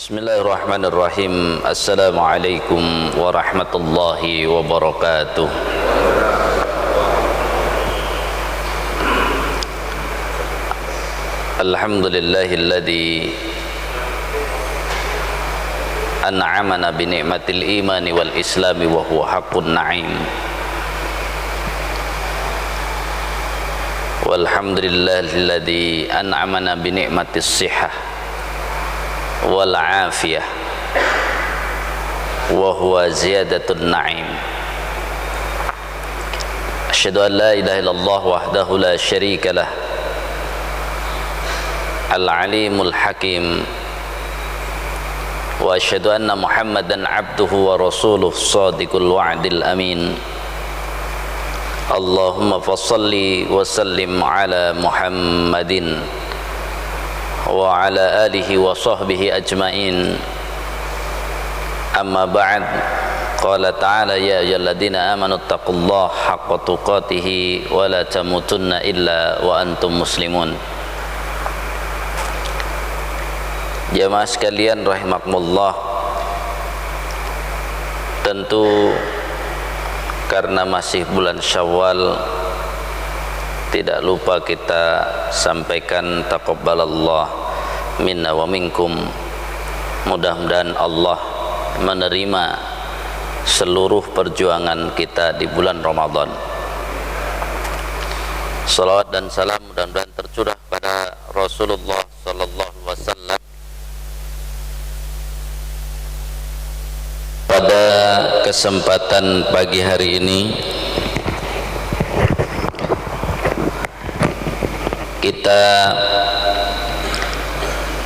Bismillahirrahmanirrahim. Assalamualaikum warahmatullahi wabarakatuh. Alhamdulillahilladzi an'amana bi ni'matil imani wal islami wa huwa haqqun na'im. Walhamdulillahilladzi an'amana bi ni'matis sihhah wal afiyah wa huwa ziyadatun na'im. Asyhadu an la ilaha illallah wahdahu la syarika lah al-alimul hakim wa asyhadu anna Muhammadan abduhu wa rasuluh shadiqul wa'dil amin. Allahumma fassalli wa sallim ala Muhammadin wa ala alihi wa sahbihi ajmain. Amma ba'd. Qala ta'ala ya ayyuhalladzina amanu taqullaha haqqa tuqatih wa la tamutunna illa wa antum muslimun. Jamaah sekalian rahimakumullah, tentu karena masih bulan Syawal, tidak lupa kita sampaikan taqabbalallah minna wa minkum. Mudah-mudahan Allah menerima seluruh perjuangan kita di bulan Ramadan. Salawat dan salam mudah-mudahan tercurah pada Rasulullah sallallahu alaihi wasallam. Pada kesempatan pagi hari ini kita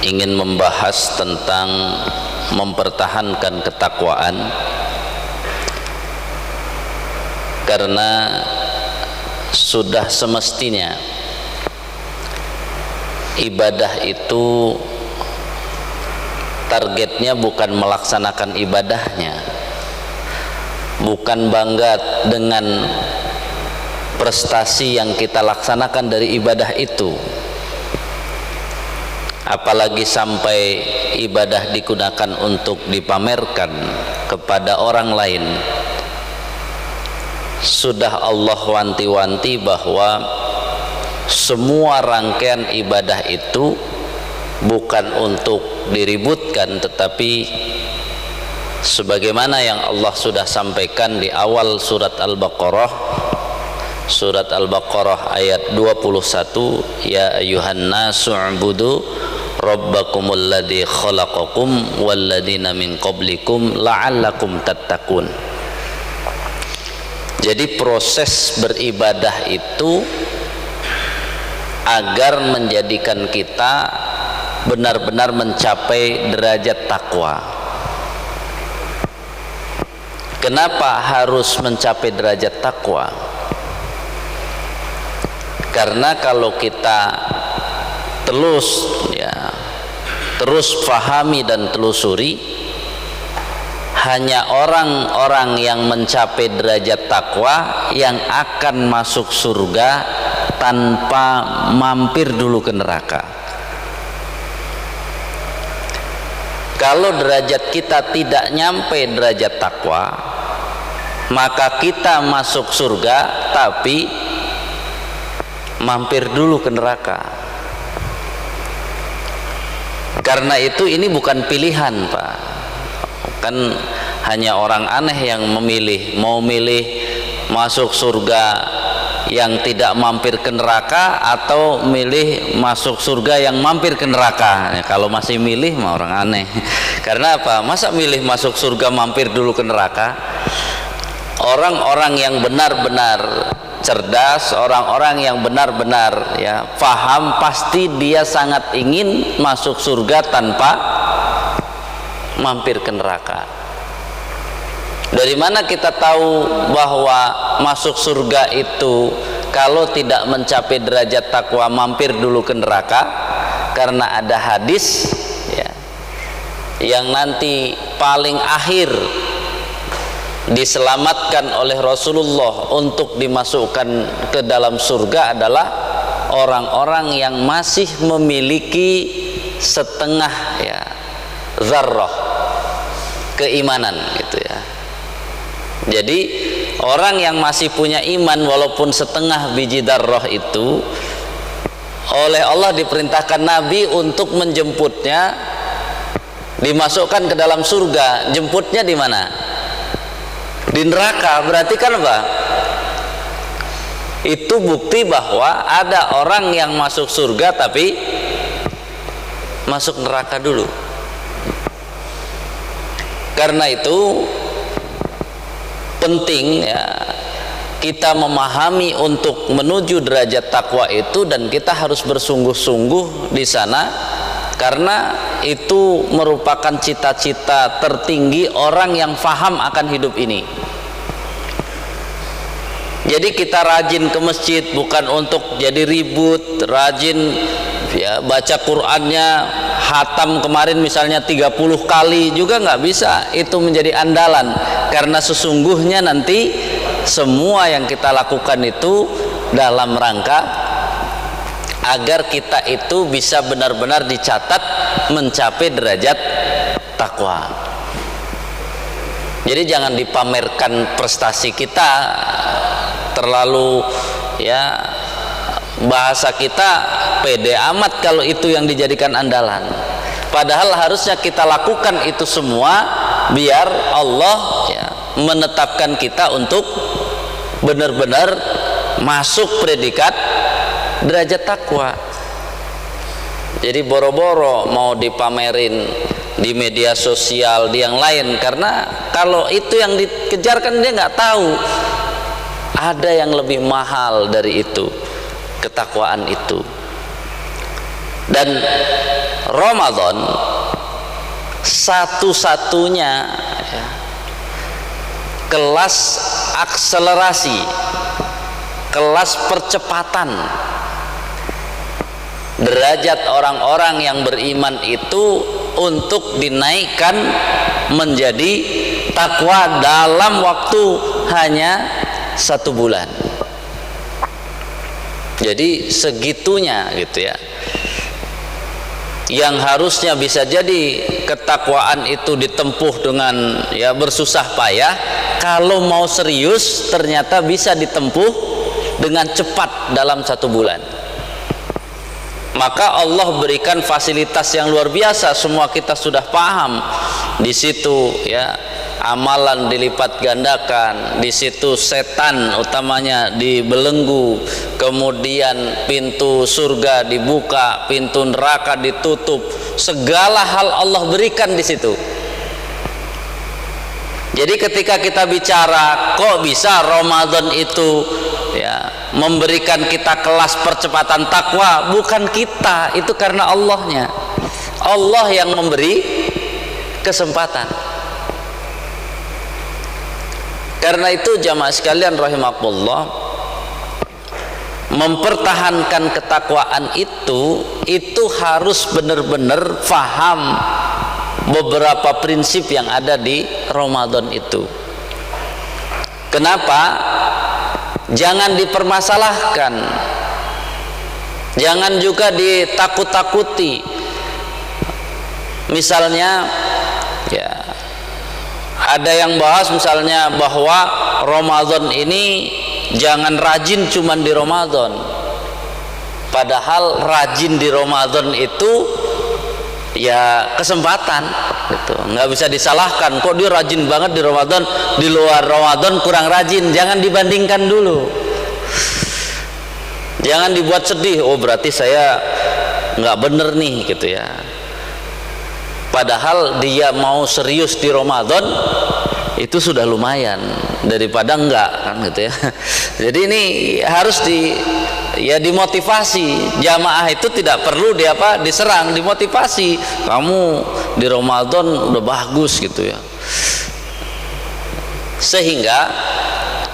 ingin membahas tentang mempertahankan ketakwaan, karena sudah semestinya ibadah itu targetnya bukan melaksanakan ibadahnya, bukan bangga dengan prestasi yang kita laksanakan dari ibadah itu, apalagi sampai ibadah digunakan untuk dipamerkan kepada orang lain. Sudah Allah wanti-wanti bahwa semua rangkaian ibadah itu bukan untuk diributkan, tetapi sebagaimana yang Allah sudah sampaikan di awal surat Al-Baqarah, surat Al-Baqarah ayat 21, ya ayyuhan nasu ubudu rabbakumul ladzi khalaqakum walladzina min qablikum la'allakum tattaqun. Jadi proses beribadah itu agar menjadikan kita benar-benar mencapai derajat takwa. Kenapa harus mencapai derajat takwa? Karena kalau kita terus pahami dan telusuri, hanya orang-orang yang mencapai derajat takwa yang akan masuk surga tanpa mampir dulu ke neraka. Kalau derajat kita tidak nyampe derajat takwa, maka kita masuk surga tapi mampir dulu ke neraka. Karena itu ini bukan pilihan, Pak. Kan hanya orang aneh yang mau milih masuk surga yang tidak mampir ke neraka atau milih masuk surga yang mampir ke neraka. Kalau masih milih mah orang aneh. Karena apa? Masa milih masuk surga mampir dulu ke neraka? Orang-orang yang benar-benar cerdas, orang-orang yang benar-benar paham, pasti dia sangat ingin masuk surga tanpa mampir ke neraka. Dari mana kita tahu bahwa masuk surga itu kalau tidak mencapai derajat takwa mampir dulu ke neraka? Karena ada hadis yang nanti paling akhir diselamatkan oleh Rasulullah untuk dimasukkan ke dalam surga adalah orang-orang yang masih memiliki setengah dzarrah keimanan gitu ya. Jadi orang yang masih punya iman walaupun setengah biji dzarrah itu, oleh Allah diperintahkan Nabi untuk menjemputnya, dimasukkan ke dalam surga. Jemputnya di mana? Di neraka. Berarti kan apa? Itu bukti bahwa ada orang yang masuk surga tapi masuk neraka dulu. Karena itu penting ya kita memahami untuk menuju derajat takwa itu, dan kita harus bersungguh-sungguh di sana, karena itu merupakan cita-cita tertinggi orang yang faham akan hidup ini. Jadi kita rajin ke masjid bukan untuk jadi ribut, rajin ya baca Qur'annya, hatam kemarin misalnya 30 kali juga nggak bisa itu menjadi andalan, karena sesungguhnya nanti semua yang kita lakukan itu dalam rangka agar kita itu bisa benar-benar dicatat mencapai derajat takwa. Jadi jangan dipamerkan prestasi kita terlalu, ya bahasa kita pede amat kalau itu yang dijadikan andalan. Padahal harusnya kita lakukan itu semua biar Allah ya menetapkan kita untuk benar-benar masuk predikat derajat takwa. Jadi boro-boro mau dipamerin di media sosial, di yang lain, karena kalau itu yang dikejarkan dia nggak tahu ada yang lebih mahal dari itu, ketakwaan itu. Dan Ramadan satu-satunya ya, kelas akselerasi, kelas percepatan derajat orang-orang yang beriman itu untuk dinaikkan menjadi takwa dalam waktu hanya 1 bulan. Jadi segitunya gitu ya, yang harusnya bisa jadi ketakwaan itu ditempuh dengan ya bersusah payah, kalau mau serius ternyata bisa ditempuh dengan cepat dalam 1 bulan. Maka Allah berikan fasilitas yang luar biasa, semua kita sudah paham di situ ya, amalan dilipat gandakan, di situ setan utamanya dibelenggu, kemudian pintu surga dibuka, pintu neraka ditutup, segala hal Allah berikan di situ. Jadi ketika kita bicara kok bisa Ramadan itu ya memberikan kita kelas percepatan takwa, bukan kita, itu karena Allahnya. Allah yang memberi kesempatan. Karena itu jamaah sekalian rahimakumullah, mempertahankan ketakwaan itu harus benar-benar faham beberapa prinsip yang ada di Ramadan itu. Kenapa? Jangan dipermasalahkan, jangan juga ditakut-takuti. Misalnya ya ada yang bahas misalnya bahwa Ramadan ini jangan rajin cuman di Ramadan, padahal rajin di Ramadan itu ya kesempatan gitu, nggak bisa disalahkan. Kok dia rajin banget di Ramadan, di luar Ramadan kurang rajin? Jangan dibandingkan dulu, jangan dibuat sedih, oh berarti saya nggak bener nih gitu ya. Padahal dia mau serius di Ramadan itu sudah lumayan daripada enggak kan gitu ya. Jadi ini harus dimotivasi. Jamaah itu tidak perlu diserang, dimotivasi. Kamu di Ramadan udah bagus gitu ya. Sehingga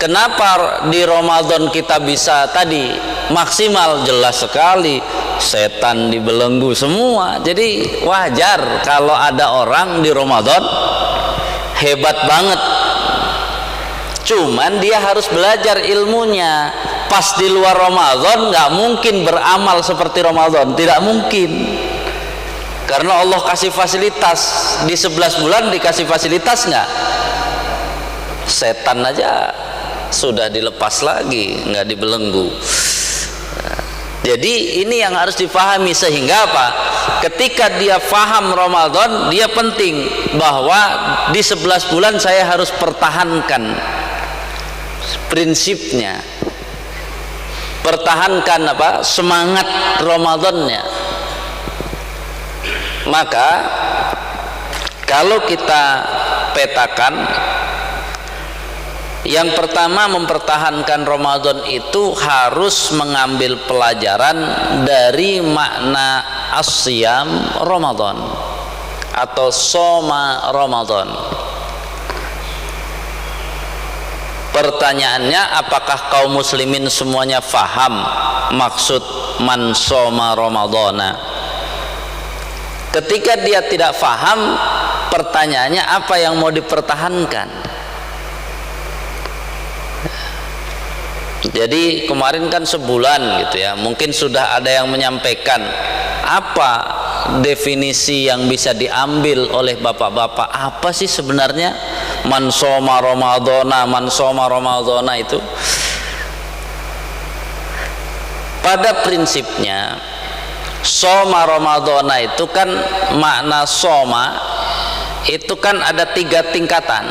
kenapa di Ramadan kita bisa tadi maksimal, jelas sekali setan dibelenggu semua. Jadi wajar kalau ada orang di Ramadan hebat banget, cuman dia harus belajar ilmunya. Pas di luar Ramadan nggak mungkin beramal seperti Ramadan, tidak mungkin. Karena Allah kasih fasilitas, di 11 bulan dikasih fasilitas nggak? Setan aja sudah dilepas lagi, nggak dibelenggu. Jadi ini yang harus dipahami, sehingga apa? Ketika dia faham Ramadan, dia penting bahwa di 11 bulan saya harus pertahankan prinsipnya, pertahankan apa? Semangat Ramadannya. Maka kalau kita petakan, yang pertama, mempertahankan Ramadan itu harus mengambil pelajaran dari makna as-siyam Ramadan atau soma Ramadan. Pertanyaannya, apakah kaum muslimin semuanya faham maksud man soma Ramadana? Ketika dia tidak faham, pertanyaannya apa yang mau dipertahankan? Jadi kemarin kan sebulan gitu ya, mungkin sudah ada yang menyampaikan apa definisi yang bisa diambil oleh bapak-bapak, apa sih sebenarnya man soma Ramadana, man soma Ramadana itu? Pada prinsipnya soma Ramadana itu kan, makna soma itu kan ada 3 tingkatan.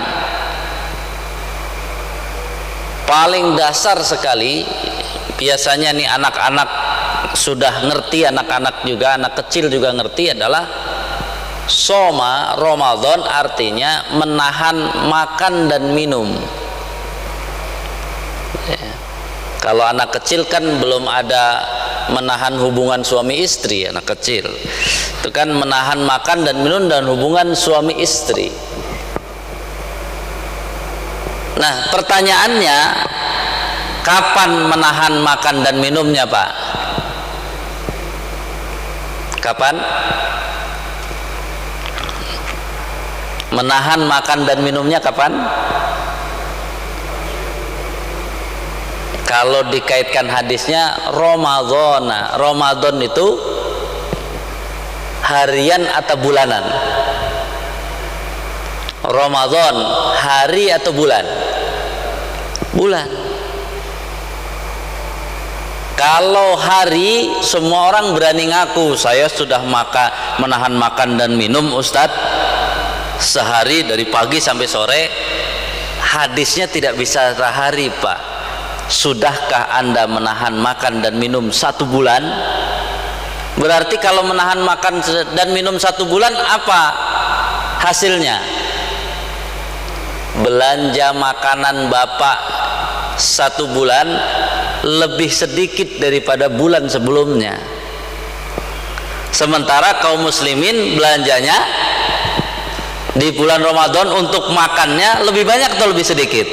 Paling dasar sekali, biasanya nih anak-anak sudah ngerti, anak-anak juga, anak kecil juga ngerti, adalah soma Ramadan artinya menahan makan dan minum. Kalau anak kecil kan belum ada menahan hubungan suami istri, anak kecil itu kan menahan makan dan minum dan hubungan suami istri. Nah, pertanyaannya, kapan menahan makan dan minumnya, Pak? Kapan menahan makan dan minumnya, kapan? Kalau dikaitkan hadisnya, Ramadan itu harian atau bulanan? Ramadan hari atau bulan? Bulan. Kalau hari, semua orang berani ngaku, saya sudah menahan makan dan minum Ustadz sehari dari pagi sampai sore. Hadisnya tidak bisa sehari, Pak. Sudahkah Anda menahan makan dan minum 1 bulan? Berarti kalau menahan makan dan minum 1 bulan, apa hasilnya? Belanja makanan Bapak 1 bulan lebih sedikit daripada bulan sebelumnya. Sementara kaum muslimin belanjanya di bulan Ramadan untuk makannya lebih banyak atau lebih sedikit?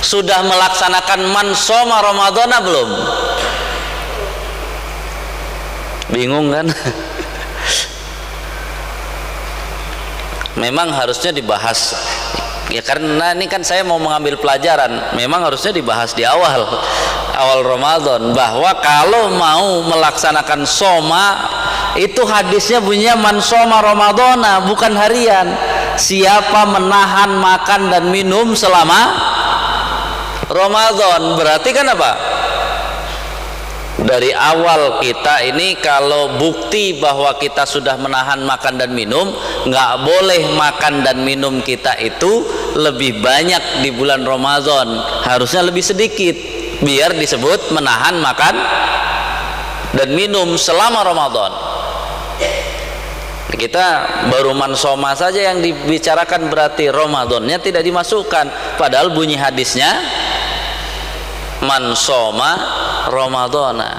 Sudah melaksanakan man soma Ramadana belum? Bingung kan? Memang harusnya dibahas ya, karena ini kan saya mau mengambil pelajaran. Memang harusnya dibahas di awal Ramadan, bahwa kalau mau melaksanakan soma itu hadisnya bunyinya man soma Ramadana, bukan harian. Siapa menahan makan dan minum selama Ramadan, berarti kan apa? Dari awal kita ini kalau bukti bahwa kita sudah menahan makan dan minum, nggak boleh makan dan minum kita itu lebih banyak di bulan Ramadan, harusnya lebih sedikit, biar disebut menahan makan dan minum selama Ramadan. Kita baru mansoma saja yang dibicarakan, berarti Ramadannya tidak dimasukkan, padahal bunyi hadisnya mansoma Ramadana.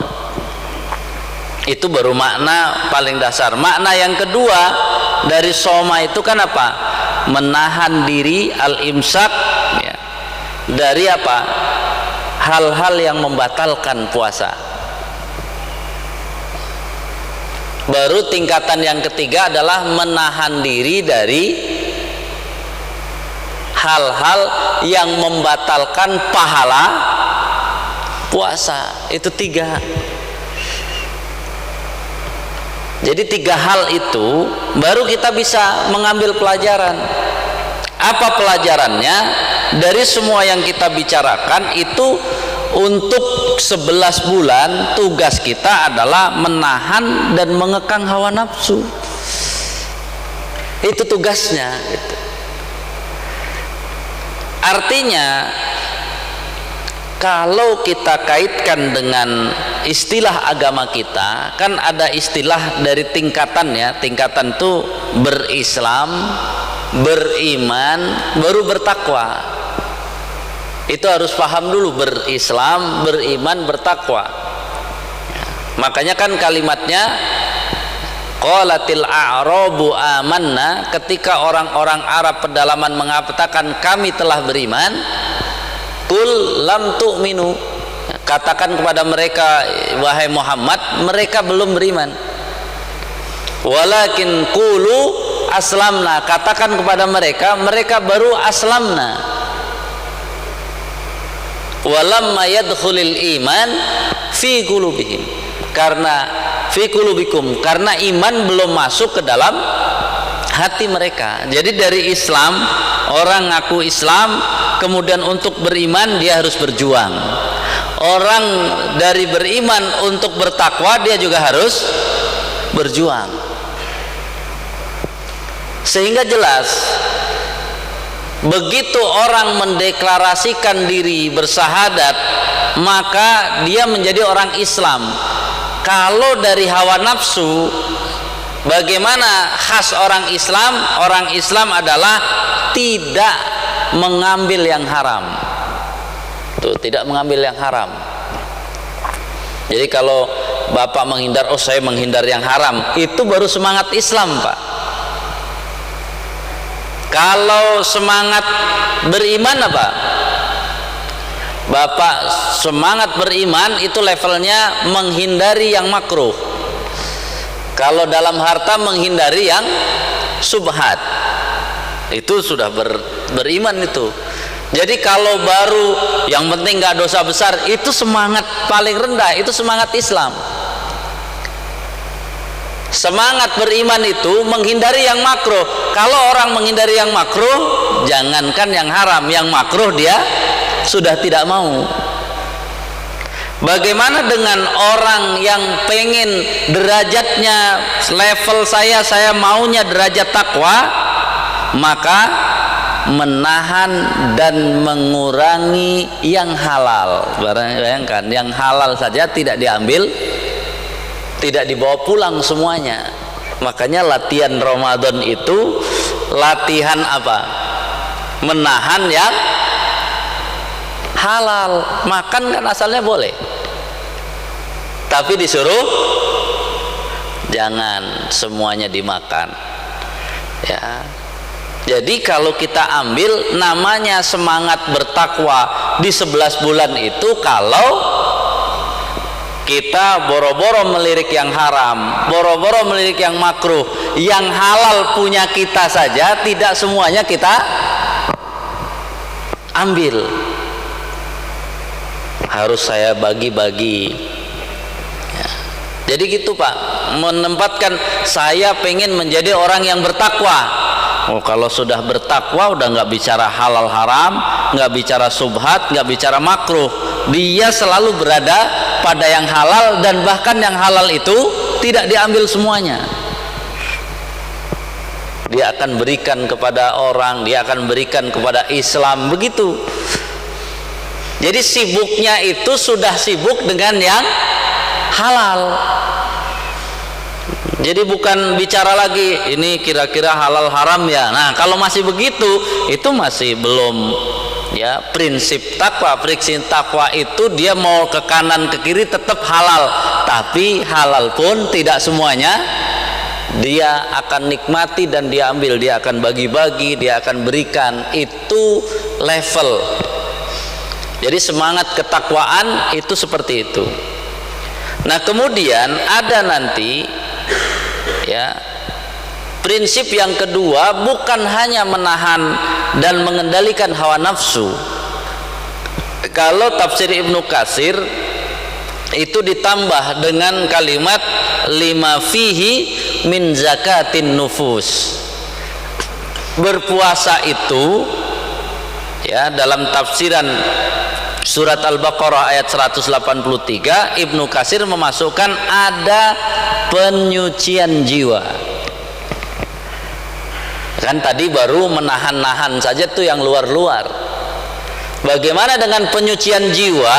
Itu baru makna paling dasar. Makna yang kedua dari soma itu kan apa? Menahan diri, al-imsak ya, dari apa? Hal-hal yang membatalkan puasa. Baru tingkatan yang ketiga adalah menahan diri dari hal-hal yang membatalkan pahala puasa. Itu 3. Jadi 3 hal itu baru kita bisa mengambil pelajaran. Apa pelajarannya? Dari semua yang kita bicarakan itu, untuk 11 bulan tugas kita adalah menahan dan mengekang hawa nafsu. Itu tugasnya gitu. Artinya kalau kita kaitkan dengan istilah agama kita, kan ada istilah dari tingkatannya. Tingkatan itu berislam, beriman, baru bertakwa. Itu harus paham dulu, berislam, beriman, bertakwa. Makanya kan kalimatnya qalatil a'rabu amanna, ketika orang-orang Arab pedalaman mengatakan kami telah beriman, qul lam tu'minu, katakan kepada mereka wahai Muhammad, mereka belum beriman. Walakin qulu aslamna, katakan kepada mereka, mereka baru aslamna. Walamma yadkhulul iman fi qulubihim, karena fi qulubikum, karena iman belum masuk ke dalam hati mereka. Jadi dari Islam, orang ngaku Islam, kemudian untuk beriman dia harus berjuang. Orang dari beriman untuk bertakwa dia juga harus berjuang. Sehingga jelas, begitu orang mendeklarasikan diri bersahadat, maka dia menjadi orang Islam. Kalau dari hawa nafsu, bagaimana khas orang Islam? Orang Islam adalah tidak mengambil yang haram. Tuh, tidak mengambil yang haram. Jadi kalau Bapak menghindar, oh saya menghindar yang haram, itu baru semangat Islam, Pak. Kalau semangat beriman apa? Bapak semangat beriman itu levelnya menghindari yang makruh. Kalau dalam harta menghindari yang subhat. Itu sudah beriman itu. Jadi kalau baru yang penting nggak dosa besar, itu semangat paling rendah, itu semangat Islam. Semangat beriman itu menghindari yang makruh. Kalau orang menghindari yang makruh, jangankan yang haram, yang makruh dia sudah tidak mau. Bagaimana dengan orang yang pengen derajatnya level saya maunya derajat takwa, maka menahan dan mengurangi yang halal. Bayangkan, yang halal saja tidak diambil, tidak dibawa pulang semuanya. Makanya latihan Ramadan itu latihan apa? Menahan yang halal. Makan kan asalnya boleh, tapi disuruh jangan semuanya dimakan, ya. Jadi kalau kita ambil namanya semangat bertakwa di 11 bulan itu, kalau kita boro-boro melirik yang haram, boro-boro melirik yang makruh, yang halal punya kita saja, tidak semuanya kita ambil. Harus saya bagi-bagi, ya. Jadi gitu Pak, menempatkan saya pengen menjadi orang yang bertakwa. Oh, kalau sudah bertakwa udah nggak bicara halal haram, nggak bicara subhat, nggak bicara makruh. Dia selalu berada pada yang halal, dan bahkan yang halal itu tidak diambil semuanya. Dia akan berikan kepada orang, dia akan berikan kepada Islam, begitu. Jadi sibuknya itu sudah sibuk dengan yang halal. Jadi bukan bicara lagi ini kira-kira halal haram ya. Nah, kalau masih begitu, itu masih belum, ya. Prinsip takwa, prinsip takwa itu dia mau ke kanan ke kiri tetap halal, tapi halal pun tidak semuanya dia akan nikmati dan dia ambil, dia akan bagi-bagi, dia akan berikan. Itu level. Jadi semangat ketakwaan itu seperti itu. Nah, kemudian ada nanti, ya, prinsip yang kedua, bukan hanya menahan dan mengendalikan hawa nafsu. Kalau tafsir Ibnu Katsir itu ditambah dengan kalimat lima fihi min zakatin nufus. Berpuasa itu ya, dalam tafsiran surat Al-Baqarah ayat 183 Ibnu Katsir memasukkan ada penyucian jiwa. Kan tadi baru menahan-nahan saja tuh yang luar-luar. Bagaimana dengan penyucian jiwa?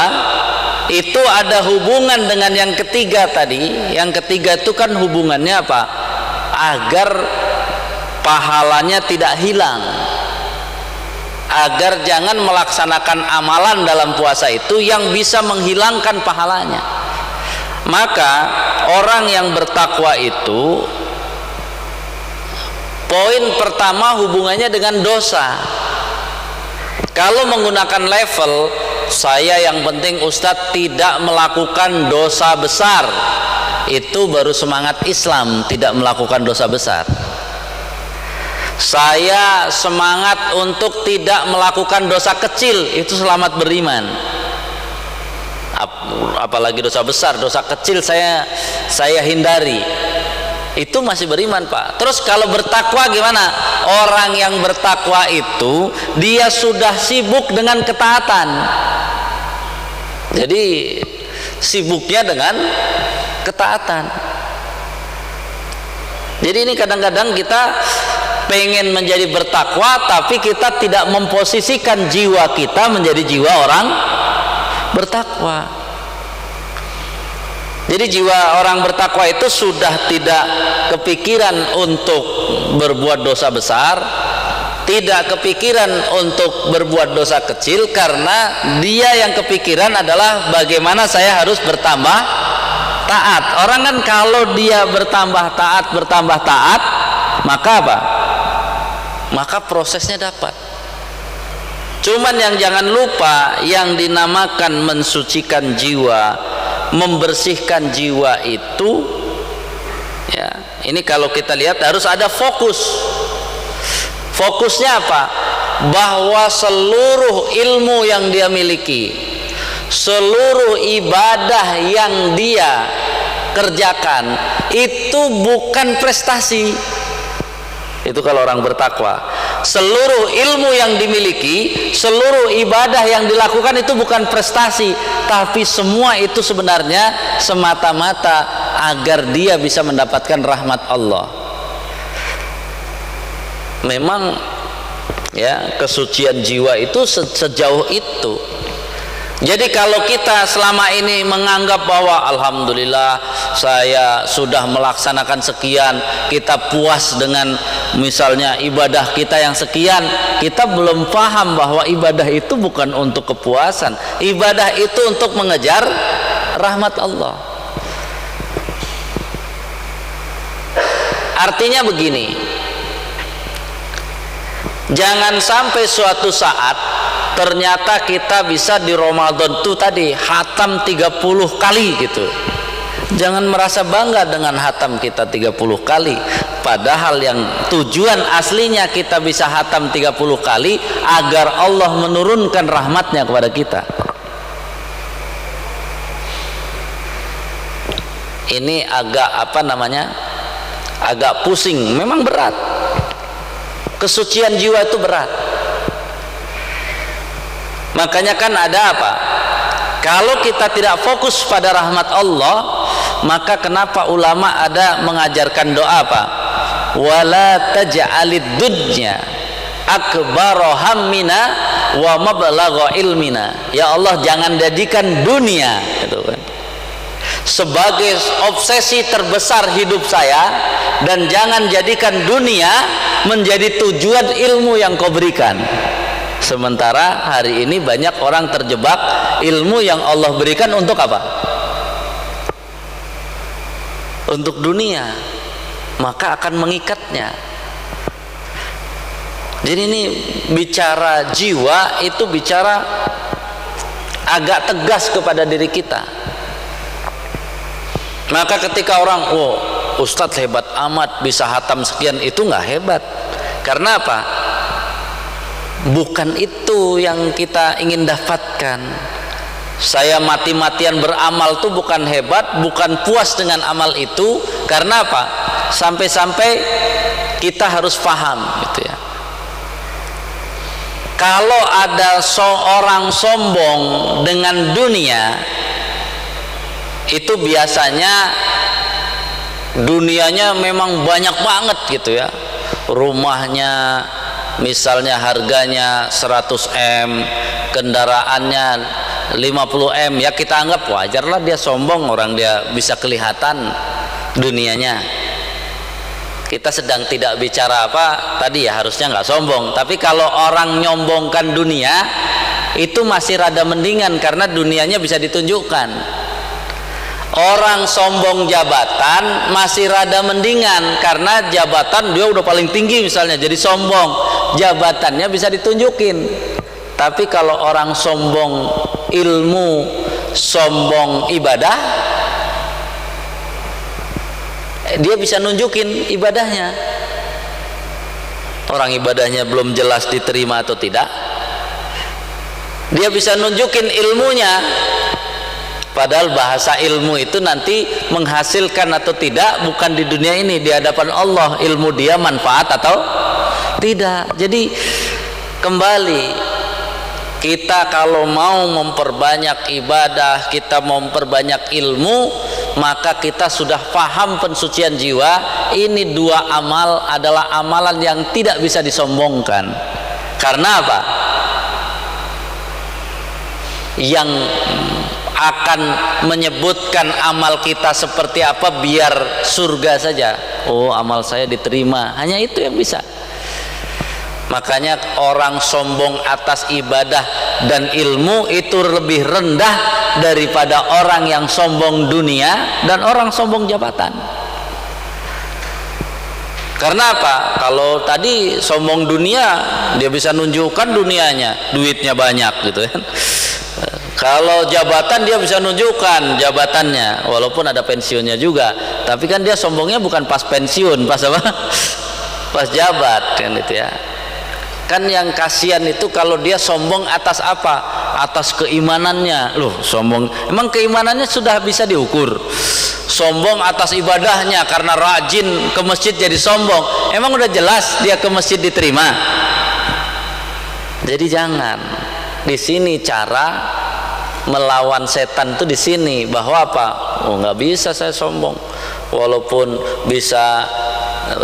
Itu ada hubungan dengan yang ketiga tadi. Yang ketiga itu kan hubungannya apa? Agar pahalanya tidak hilang, agar jangan melaksanakan amalan dalam puasa itu yang bisa menghilangkan pahalanya. Maka orang yang bertakwa itu poin pertama hubungannya dengan dosa. Kalau menggunakan level saya yang penting Ustadz tidak melakukan dosa besar, itu baru semangat Islam, tidak melakukan dosa besar. Saya semangat untuk tidak melakukan dosa kecil, itu selamat beriman. Apalagi dosa besar, dosa kecil saya hindari, itu masih beriman Pak. Terus kalau bertakwa gimana? Orang yang bertakwa itu dia sudah sibuk dengan ketaatan. Jadi sibuknya dengan ketaatan. Jadi ini kadang-kadang kita pengen menjadi bertakwa, tapi kita tidak memposisikan jiwa kita menjadi jiwa orang bertakwa. Jadi jiwa orang bertakwa itu sudah tidak kepikiran untuk berbuat dosa besar, tidak kepikiran untuk berbuat dosa kecil, karena dia yang kepikiran adalah bagaimana saya harus bertambah taat. Orang kan kalau dia bertambah taat, maka apa? Maka prosesnya dapat. Cuman yang jangan lupa, yang dinamakan mensucikan jiwa, membersihkan jiwa itu ya, ini kalau kita lihat harus ada fokus. Fokusnya apa? Bahwa seluruh ilmu yang dia miliki, seluruh ibadah yang dia kerjakan itu bukan prestasi. Itu kalau orang bertakwa, seluruh ilmu yang dimiliki, seluruh ibadah yang dilakukan itu bukan prestasi, tapi semua itu sebenarnya semata-mata agar dia bisa mendapatkan rahmat Allah. Memang ya, kesucian jiwa itu sejauh itu. Jadi kalau kita selama ini menganggap bahwa alhamdulillah saya sudah melaksanakan sekian, kita puas dengan misalnya ibadah kita yang sekian, kita belum paham bahwa ibadah itu bukan untuk kepuasan. Ibadah itu untuk mengejar rahmat Allah. Artinya begini, jangan sampai suatu saat ternyata kita bisa di Ramadan itu tadi hatam 30 kali gitu. Jangan merasa bangga dengan hatam kita 30 kali, padahal yang tujuan aslinya kita bisa hatam 30 kali agar Allah menurunkan rahmatnya kepada kita. Ini agak agak pusing, memang berat. Kesucian jiwa itu berat. Makanya kan ada apa? Kalau kita tidak fokus pada rahmat Allah, maka kenapa ulama ada mengajarkan doa apa? Wala taj'alid dunya akbara hammina wa mablagha ilmina. Ya Allah, jangan jadikan dunia gitu kan sebagai obsesi terbesar hidup saya, dan jangan jadikan dunia menjadi tujuan ilmu yang kau berikan. Sementara hari ini banyak orang terjebak ilmu yang Allah berikan untuk apa? Untuk dunia, maka akan mengikatnya. Jadi ini bicara jiwa itu bicara agak tegas kepada diri kita. Maka ketika orang, oh Ustadz hebat amat bisa hatam sekian, itu nggak hebat. Karena apa? Bukan itu yang kita ingin dapatkan. Saya mati-matian beramal tuh bukan hebat, bukan puas dengan amal itu. Karena apa? Sampai-sampai kita harus paham gitu ya. Kalau ada seorang sombong dengan dunia, itu biasanya dunianya memang banyak banget gitu ya. Rumahnya misalnya harganya 100 M, kendaraannya 50 M, ya kita anggap wajar lah dia sombong, orang dia bisa kelihatan dunianya. Kita sedang tidak bicara apa tadi ya, harusnya nggak sombong. Tapi kalau orang nyombongkan dunia itu masih rada mendingan karena dunianya bisa ditunjukkan. Orang sombong jabatan masih rada mendingan karena jabatan dia udah paling tinggi misalnya, jadi sombong, jabatannya bisa ditunjukin. Tapi kalau orang sombong ilmu, sombong ibadah, dia bisa nunjukin ibadahnya. Orang ibadahnya belum jelas diterima atau tidak, dia bisa nunjukin ilmunya. Padahal bahasa ilmu itu nanti menghasilkan atau tidak bukan di dunia ini, di hadapan Allah ilmu dia manfaat atau tidak. Jadi kembali, kita kalau mau memperbanyak ibadah, kita mau memperbanyak ilmu, maka kita sudah paham pensucian jiwa. Ini dua amal adalah amalan yang tidak bisa disombongkan. Karena apa? Yang akan menyebutkan amal kita seperti apa biar surga saja. Oh, amal saya diterima, hanya itu yang bisa. Makanya orang sombong atas ibadah dan ilmu itu lebih rendah daripada orang yang sombong dunia dan orang sombong jabatan. Karena apa? Kalau tadi sombong dunia, dia bisa nunjukkan dunianya, duitnya banyak gitu kan. Kalau jabatan dia bisa nunjukkan jabatannya, walaupun ada pensiunnya juga. Tapi kan dia sombongnya bukan pas pensiun, pas apa? Pas jabat kan itu ya. Kan yang kasihan itu kalau dia sombong atas apa? Atas keimanannya. Loh, sombong. Emang keimanannya sudah bisa diukur. Sombong atas ibadahnya karena rajin ke masjid jadi sombong. Emang udah jelas dia ke masjid diterima? Jadi jangan. Di sini cara melawan setan itu di sini, bahwa apa? Oh, nggak bisa saya sombong. Walaupun bisa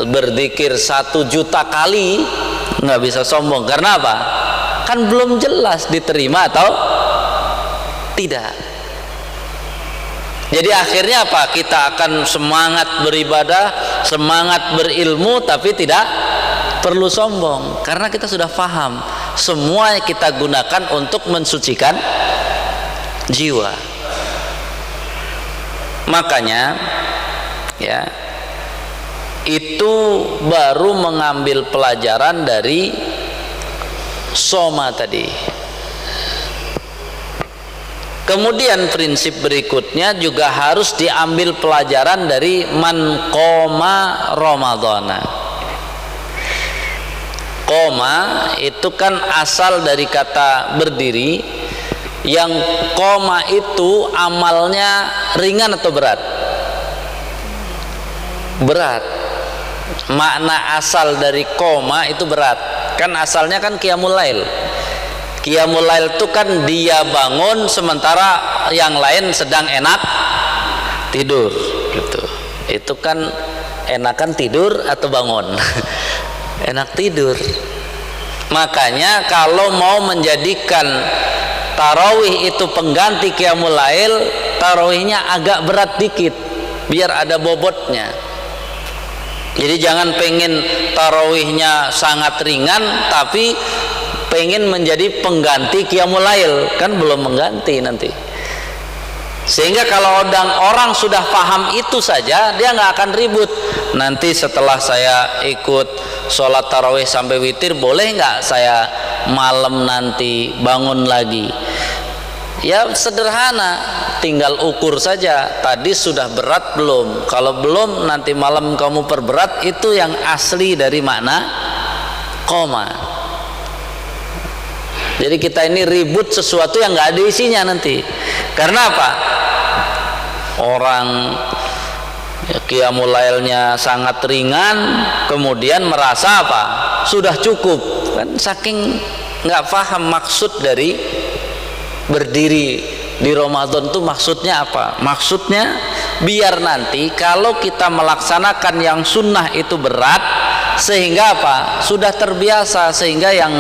berzikir 1 juta kali, nggak bisa sombong. Karena apa? Kan belum jelas diterima atau tidak. Jadi akhirnya apa? Kita akan semangat beribadah, semangat berilmu, tapi tidak perlu sombong. Karena kita sudah paham, semua yang kita gunakan untuk mensucikan jiwa. Makanya ya, itu baru mengambil pelajaran dari soma tadi. Kemudian prinsip berikutnya juga harus diambil pelajaran dari man qoma ramadhana. Qoma itu kan asal dari kata berdiri. Yang koma itu amalnya ringan atau berat? Berat. Makna asal dari koma itu berat. Kan asalnya kan qiyamul lail. Qiyamul lail itu kan dia bangun sementara yang lain sedang enak tidur gitu. Itu kan enakan tidur atau bangun? Enak tidur. Makanya kalau mau menjadikan tarawih itu pengganti qiyamul lail, tarawihnya agak berat dikit biar ada bobotnya. Jadi jangan pengen tarawihnya sangat ringan tapi pengen menjadi pengganti qiyamul lail, kan belum mengganti nanti. Sehingga kalau orang sudah paham itu saja, dia nggak akan ribut. Nanti setelah saya ikut sholat tarawih sampai witir, boleh nggak saya malam nanti bangun lagi? Ya sederhana, tinggal ukur saja. Tadi sudah berat belum? Kalau belum, nanti malam kamu perberat. Itu yang asli dari makna koma. Jadi kita ini ribut sesuatu yang nggak ada isinya nanti. Karena apa? Orang qiyamul lailnya sangat ringan, kemudian merasa apa? Sudah cukup. Kan saking nggak paham maksud dari berdiri di Ramadan itu maksudnya apa? Maksudnya biar nanti kalau kita melaksanakan yang sunnah itu berat, sehingga apa? Sudah terbiasa, sehingga yang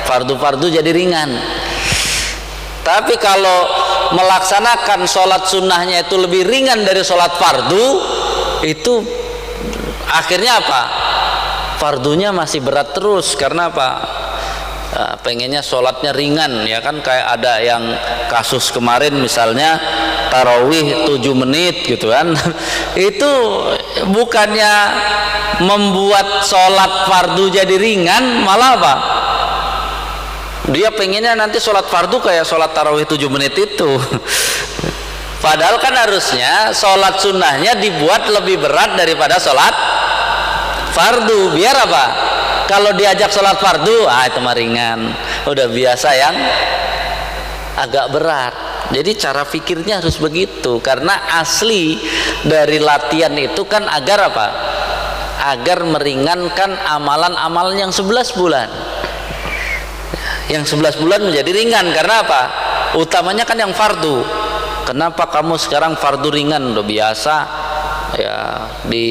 fardu-fardu jadi ringan. Tapi kalau melaksanakan sholat sunnahnya itu lebih ringan dari sholat fardu, itu akhirnya apa? Fardunya masih berat terus. Karena apa? Pengennya sholatnya ringan, ya kan? Kayak ada yang kasus kemarin misalnya tarawih 7 menit gitu kan. Itu bukannya membuat sholat fardu jadi ringan, malah apa? Dia pengennya nanti sholat fardu kayak sholat tarawih 7 menit itu. Padahal kan harusnya sholat sunnahnya dibuat lebih berat daripada sholat fardu. Biar apa? Kalau diajak sholat fardu, itu mah ringan. Udah biasa yang agak berat. Jadi cara pikirnya harus begitu. Karena asli dari latihan itu kan agar apa? Agar meringankan amalan-amalan yang 11 bulan. Yang 11 bulan menjadi ringan. Karena apa? Utamanya kan yang fardu. Kenapa kamu sekarang fardu ringan? Udah biasa ya, di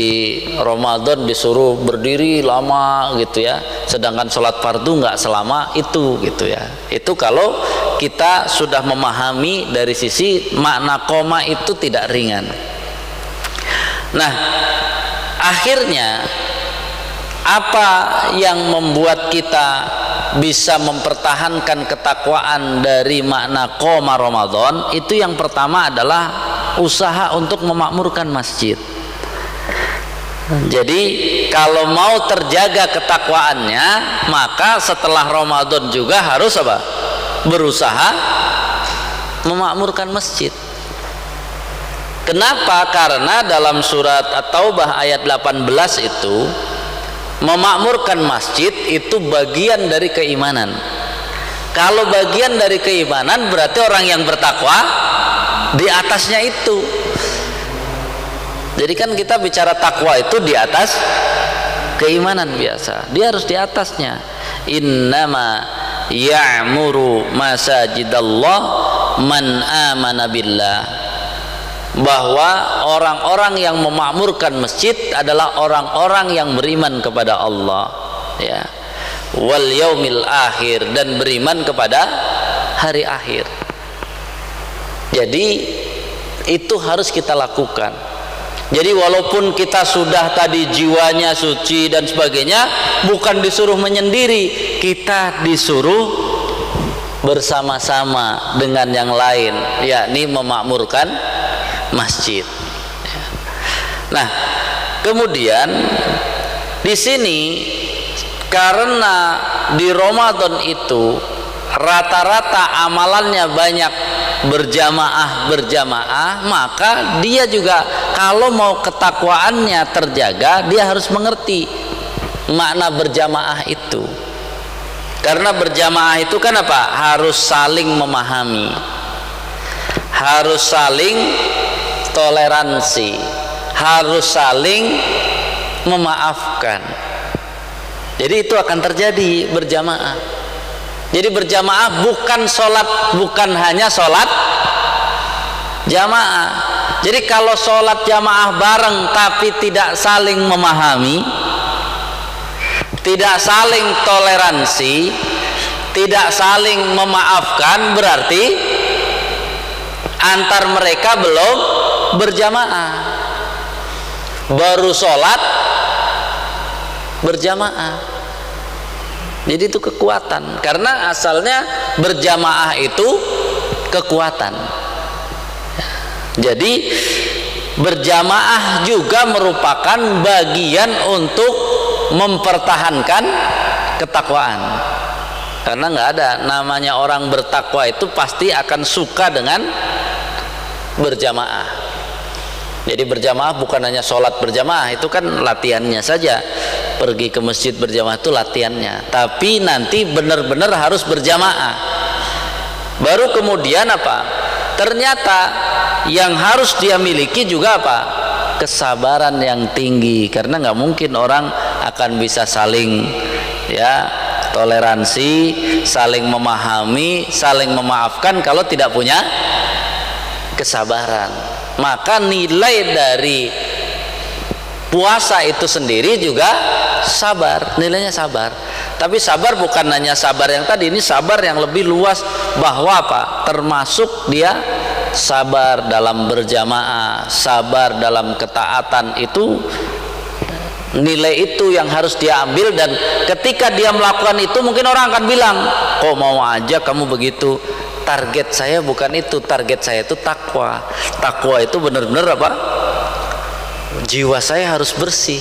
Ramadan disuruh berdiri lama gitu ya, sedangkan sholat fardu nggak selama itu gitu ya. Itu kalau kita sudah memahami dari sisi makna koma itu tidak ringan. Nah, akhirnya apa yang membuat kita bisa mempertahankan ketakwaan dari makna qoma Ramadan? Itu yang pertama adalah usaha untuk memakmurkan masjid. Jadi kalau mau terjaga ketakwaannya, maka setelah Ramadan juga harus apa? Berusaha memakmurkan masjid. Kenapa? Karena dalam surat At-Taubah ayat 18 itu, memakmurkan masjid itu bagian dari keimanan. Kalau bagian dari keimanan, berarti orang yang bertakwa di atasnya itu. Jadi kan kita bicara takwa itu di atas keimanan biasa. Dia harus di atasnya. Innama ya'muru masajidallah man amana billah. Bahwa orang-orang yang memakmurkan masjid adalah orang-orang yang beriman kepada Allah, ya, wal yaumil akhir, dan beriman kepada hari akhir. Jadi itu harus kita lakukan. Jadi walaupun kita sudah tadi jiwanya suci dan sebagainya, bukan disuruh menyendiri, kita disuruh bersama-sama dengan yang lain, yakni memakmurkan masjid. Nah, kemudian di sini karena di Ramadan itu rata-rata amalannya banyak berjamaah, maka dia juga kalau mau ketakwaannya terjaga, dia harus mengerti makna berjamaah itu. Karena berjamaah itu kan apa? Harus saling memahami, harus saling toleransi, harus saling memaafkan. Jadi itu akan terjadi berjamaah. Jadi berjamaah bukan sholat, bukan hanya sholat jamaah. Jadi kalau sholat jamaah bareng tapi tidak saling memahami, tidak saling toleransi, tidak saling memaafkan, berarti antar mereka belum berjamaah. Baru sholat berjamaah. Jadi itu kekuatan, karena asalnya berjamaah itu kekuatan. Jadi berjamaah juga merupakan bagian untuk mempertahankan ketakwaan. Karena nggak ada namanya orang bertakwa itu pasti akan suka dengan berjamaah. Jadi berjamaah bukan hanya sholat berjamaah, itu kan latihannya saja. Pergi ke masjid berjamaah itu latihannya. Tapi nanti benar-benar harus berjamaah. Baru kemudian apa? Ternyata yang harus dia miliki juga apa? Kesabaran yang tinggi, karena nggak mungkin orang akan bisa saling ya toleransi, saling memahami, saling memaafkan kalau tidak punya kesabaran. Maka nilai dari puasa itu sendiri juga sabar, nilainya sabar. Tapi sabar bukan hanya sabar yang tadi, ini sabar yang lebih luas, bahwa apa? Termasuk dia sabar dalam berjamaah, sabar dalam ketaatan. Itu nilai itu yang harus dia ambil, dan ketika dia melakukan itu mungkin orang akan bilang, kok mau aja kamu begitu. Target saya bukan itu, target saya itu takwa. Takwa itu benar-benar apa? Jiwa saya harus bersih,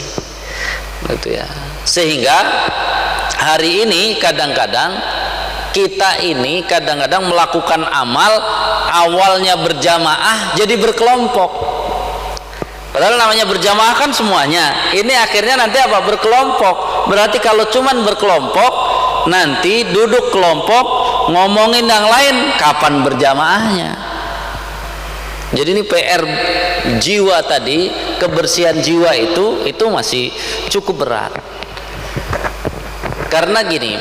gitu ya. Sehingga hari ini kadang-kadang kita ini kadang-kadang melakukan amal awalnya berjamaah jadi berkelompok. Padahal namanya berjamaah kan semuanya. Ini akhirnya nanti apa? Berkelompok. Berarti kalau cuman berkelompok, nanti duduk kelompok ngomongin yang lain, kapan berjamaahnya? Jadi ini PR jiwa tadi, kebersihan jiwa itu masih cukup berat. Karena gini,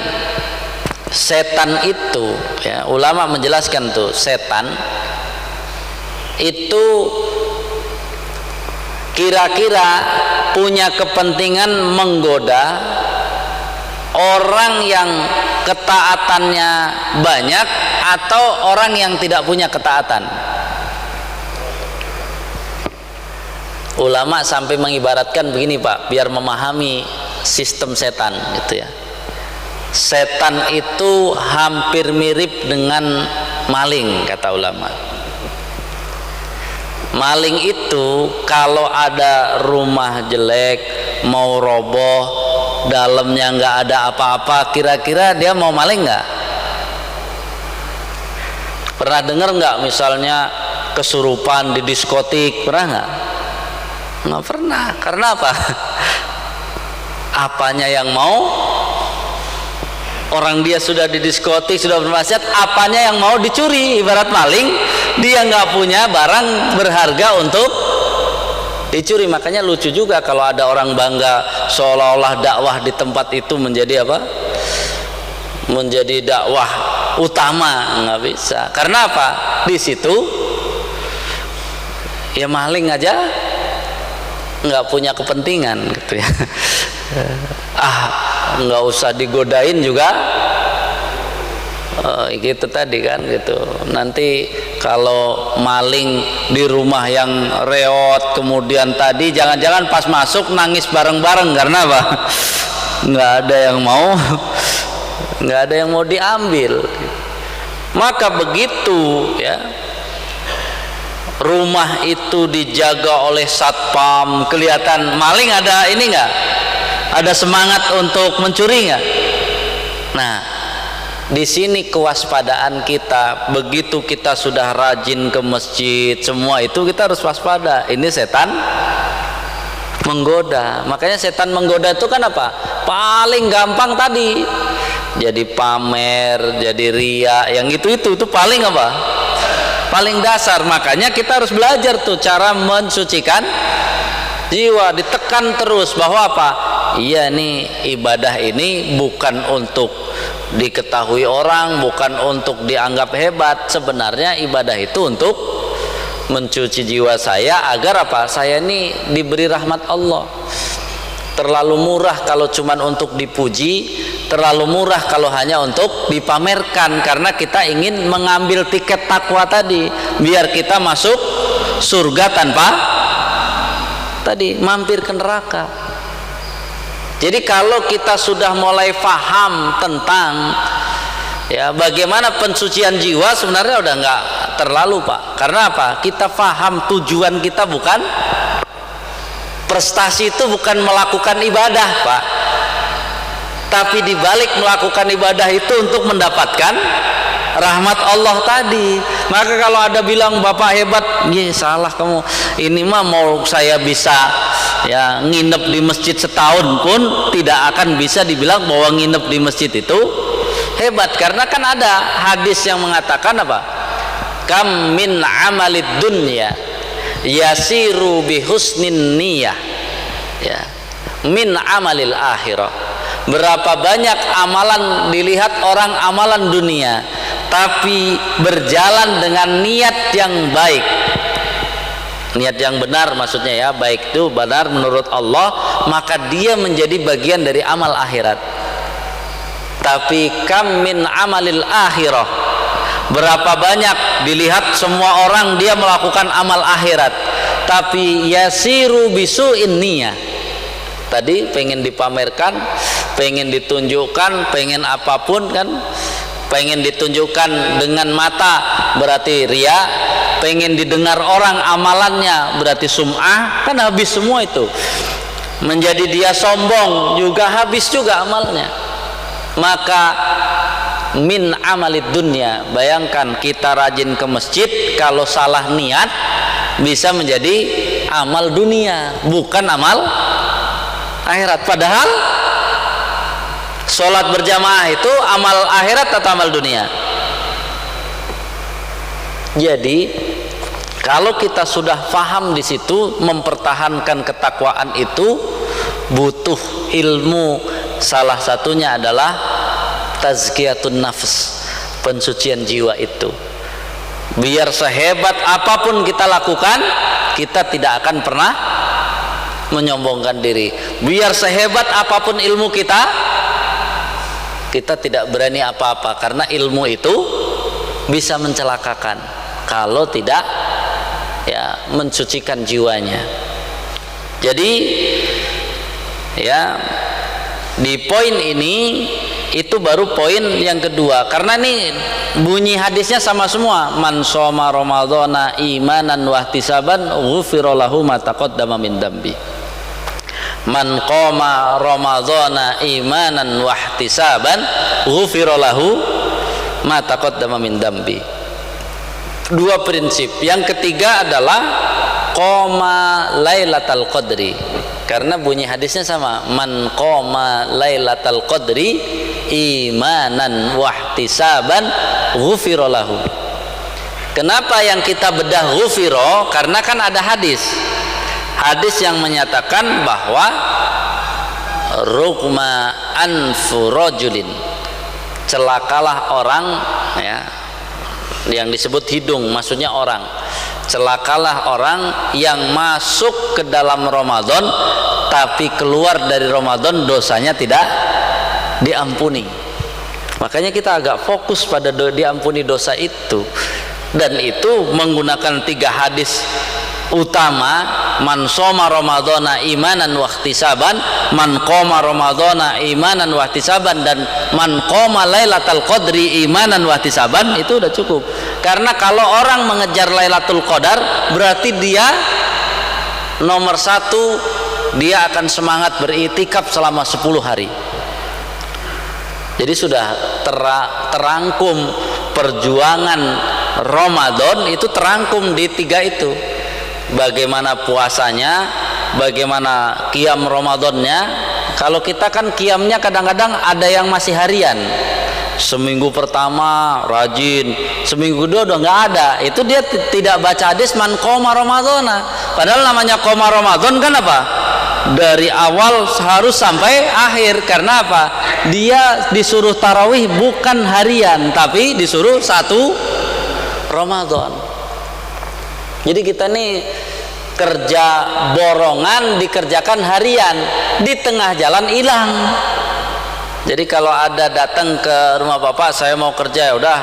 setan itu ya, ulama menjelaskan tuh, setan itu kira-kira punya kepentingan menggoda orang yang ketaatannya banyak atau orang yang tidak punya ketaatan. Ulama sampai mengibaratkan begini Pak, biar memahami sistem setan gitu ya. Setan itu hampir mirip dengan maling, kata ulama. Maling itu kalau ada rumah jelek mau roboh, dalamnya nggak ada apa-apa, kira-kira dia mau maling nggak? Pernah dengar nggak misalnya kesurupan di diskotik? Pernah nggak? Nggak pernah. Karena apa? Apanya yang mau? Orang dia sudah di diskotik, sudah bermaksiat, apanya yang mau dicuri? Ibarat maling, dia nggak punya barang berharga untuk dicuri. Makanya lucu juga kalau ada orang bangga seolah-olah dakwah di tempat itu menjadi apa? Menjadi dakwah utama. Nggak bisa. Karena apa? Di situ ya maling aja nggak punya kepentingan gitu ya. Nggak usah digodain juga gitu tadi kan gitu. Nanti kalau maling di rumah yang reot, kemudian tadi jangan-jangan pas masuk nangis bareng-bareng karena apa? Nggak ada yang mau, nggak ada yang mau diambil. Maka begitu ya, rumah itu dijaga oleh satpam, kelihatan maling ada ini nggak? Ada semangat untuk mencuri nggak? Nah, di sini kewaspadaan kita. Begitu kita sudah rajin ke masjid, semua itu kita harus waspada. Ini setan menggoda. Makanya setan menggoda itu kan apa? Paling gampang tadi. Jadi pamer, jadi ria, yang itu paling apa? Paling dasar. Makanya kita harus belajar tuh cara mensucikan jiwa, ditekan terus bahwa apa? Iya nih, ibadah ini bukan untuk diketahui orang, bukan untuk dianggap hebat. Sebenarnya ibadah itu untuk mencuci jiwa saya agar apa? Saya ini diberi rahmat Allah. Terlalu murah kalau cuman untuk dipuji, terlalu murah kalau hanya untuk dipamerkan, karena kita ingin mengambil tiket takwa tadi, biar kita masuk surga tanpa tadi mampir ke neraka. Jadi kalau kita sudah mulai paham tentang ya bagaimana pensucian jiwa, sebenarnya udah nggak terlalu Pak. Karena apa? Kita paham tujuan kita bukan prestasi, itu bukan melakukan ibadah Pak, tapi dibalik melakukan ibadah itu untuk mendapatkan rahmat Allah tadi. Maka kalau ada bilang bapak hebat, ya salah kamu. Ini mah mau saya bisa ya nginep di masjid setahun pun tidak akan bisa dibilang bahwa nginep di masjid itu hebat, karena kan ada hadis yang mengatakan apa? Kam min amalid dunya yasiru bi husnin niyah, ya, min amalil akhirah. Berapa banyak amalan dilihat orang amalan dunia, tapi berjalan dengan niat yang baik, niat yang benar maksudnya ya, baik itu benar menurut Allah, maka dia menjadi bagian dari amal akhirat. Tapi kam min amalil akhirah, berapa banyak dilihat semua orang dia melakukan amal akhirat, tapi yasiru bisu'in niyah. Tadi pengen dipamerkan, pengen ditunjukkan, pengen apapun kan, pengen ditunjukkan dengan mata berarti ria, pengen didengar orang amalannya berarti sum'ah, kan habis semua itu. Menjadi dia sombong juga habis juga amalnya. Maka min amalid dunya, bayangkan kita rajin ke masjid, kalau salah niat bisa menjadi amal dunia, bukan amal akhirat. Padahal sholat berjamaah itu amal akhirat atau amal dunia? Jadi kalau kita sudah paham di situ, mempertahankan ketakwaan itu butuh ilmu. Salah satunya adalah tazkiyatun nafs, pensucian jiwa itu. Biar sehebat apapun kita lakukan, kita tidak akan pernah menyombongkan diri. Biar sehebat apapun ilmu kita, kita tidak berani apa-apa, karena ilmu itu bisa mencelakakan kalau tidak ya mensucikan jiwanya. Jadi ya di poin ini itu baru poin yang kedua, karena ini bunyi hadisnya sama semua. Man shoma ramadhana imanan wa ihtisaban ghufira lahu ma taqaddama min dambi. Man qama ramadhana imanan wa ihtisaban ghufira lahu ma taqaddama min dambi. Dua prinsip. Yang ketiga adalah qama lailatal qadri, karena bunyi hadisnya sama. Man qama lailatal qadri imanan wa ihtisaban ghufira lahu. Kenapa yang kita bedah ghufira? Karena kan ada hadis yang menyatakan bahwa rukma anfu rajulin, celakalah orang, ya, yang disebut hidung maksudnya orang, celakalah orang yang masuk ke dalam Ramadan tapi keluar dari Ramadan dosanya tidak diampuni. Makanya kita agak fokus pada diampuni dosa itu, dan itu menggunakan tiga hadis utama: man shoma ramadhana imanan wa ihtisaban, man qoma ramadhana imanan wa ihtisaban, dan man qoma lailatul qadri imanan wa ihtisaban. Itu udah cukup. Karena kalau orang mengejar Lailatul Qadar, berarti dia nomor satu, dia akan semangat beriktikaf selama 10 hari. Jadi sudah terangkum perjuangan Ramadan itu, terangkum di tiga itu. Bagaimana puasanya, bagaimana qiyam Ramadannya. Kalau kita kan qiyamnya kadang-kadang ada yang masih harian, seminggu pertama rajin, seminggu kedua udah nggak ada. Itu dia tidak baca hadis man qoma ramadhana. Padahal namanya qoma Ramadan kan apa? Dari awal harus sampai akhir. Karena apa? Dia disuruh tarawih bukan harian, tapi disuruh satu Ramadan. Jadi kita nih kerja borongan dikerjakan harian, di tengah jalan hilang. Jadi kalau ada datang ke rumah bapak, saya mau kerja, ya udah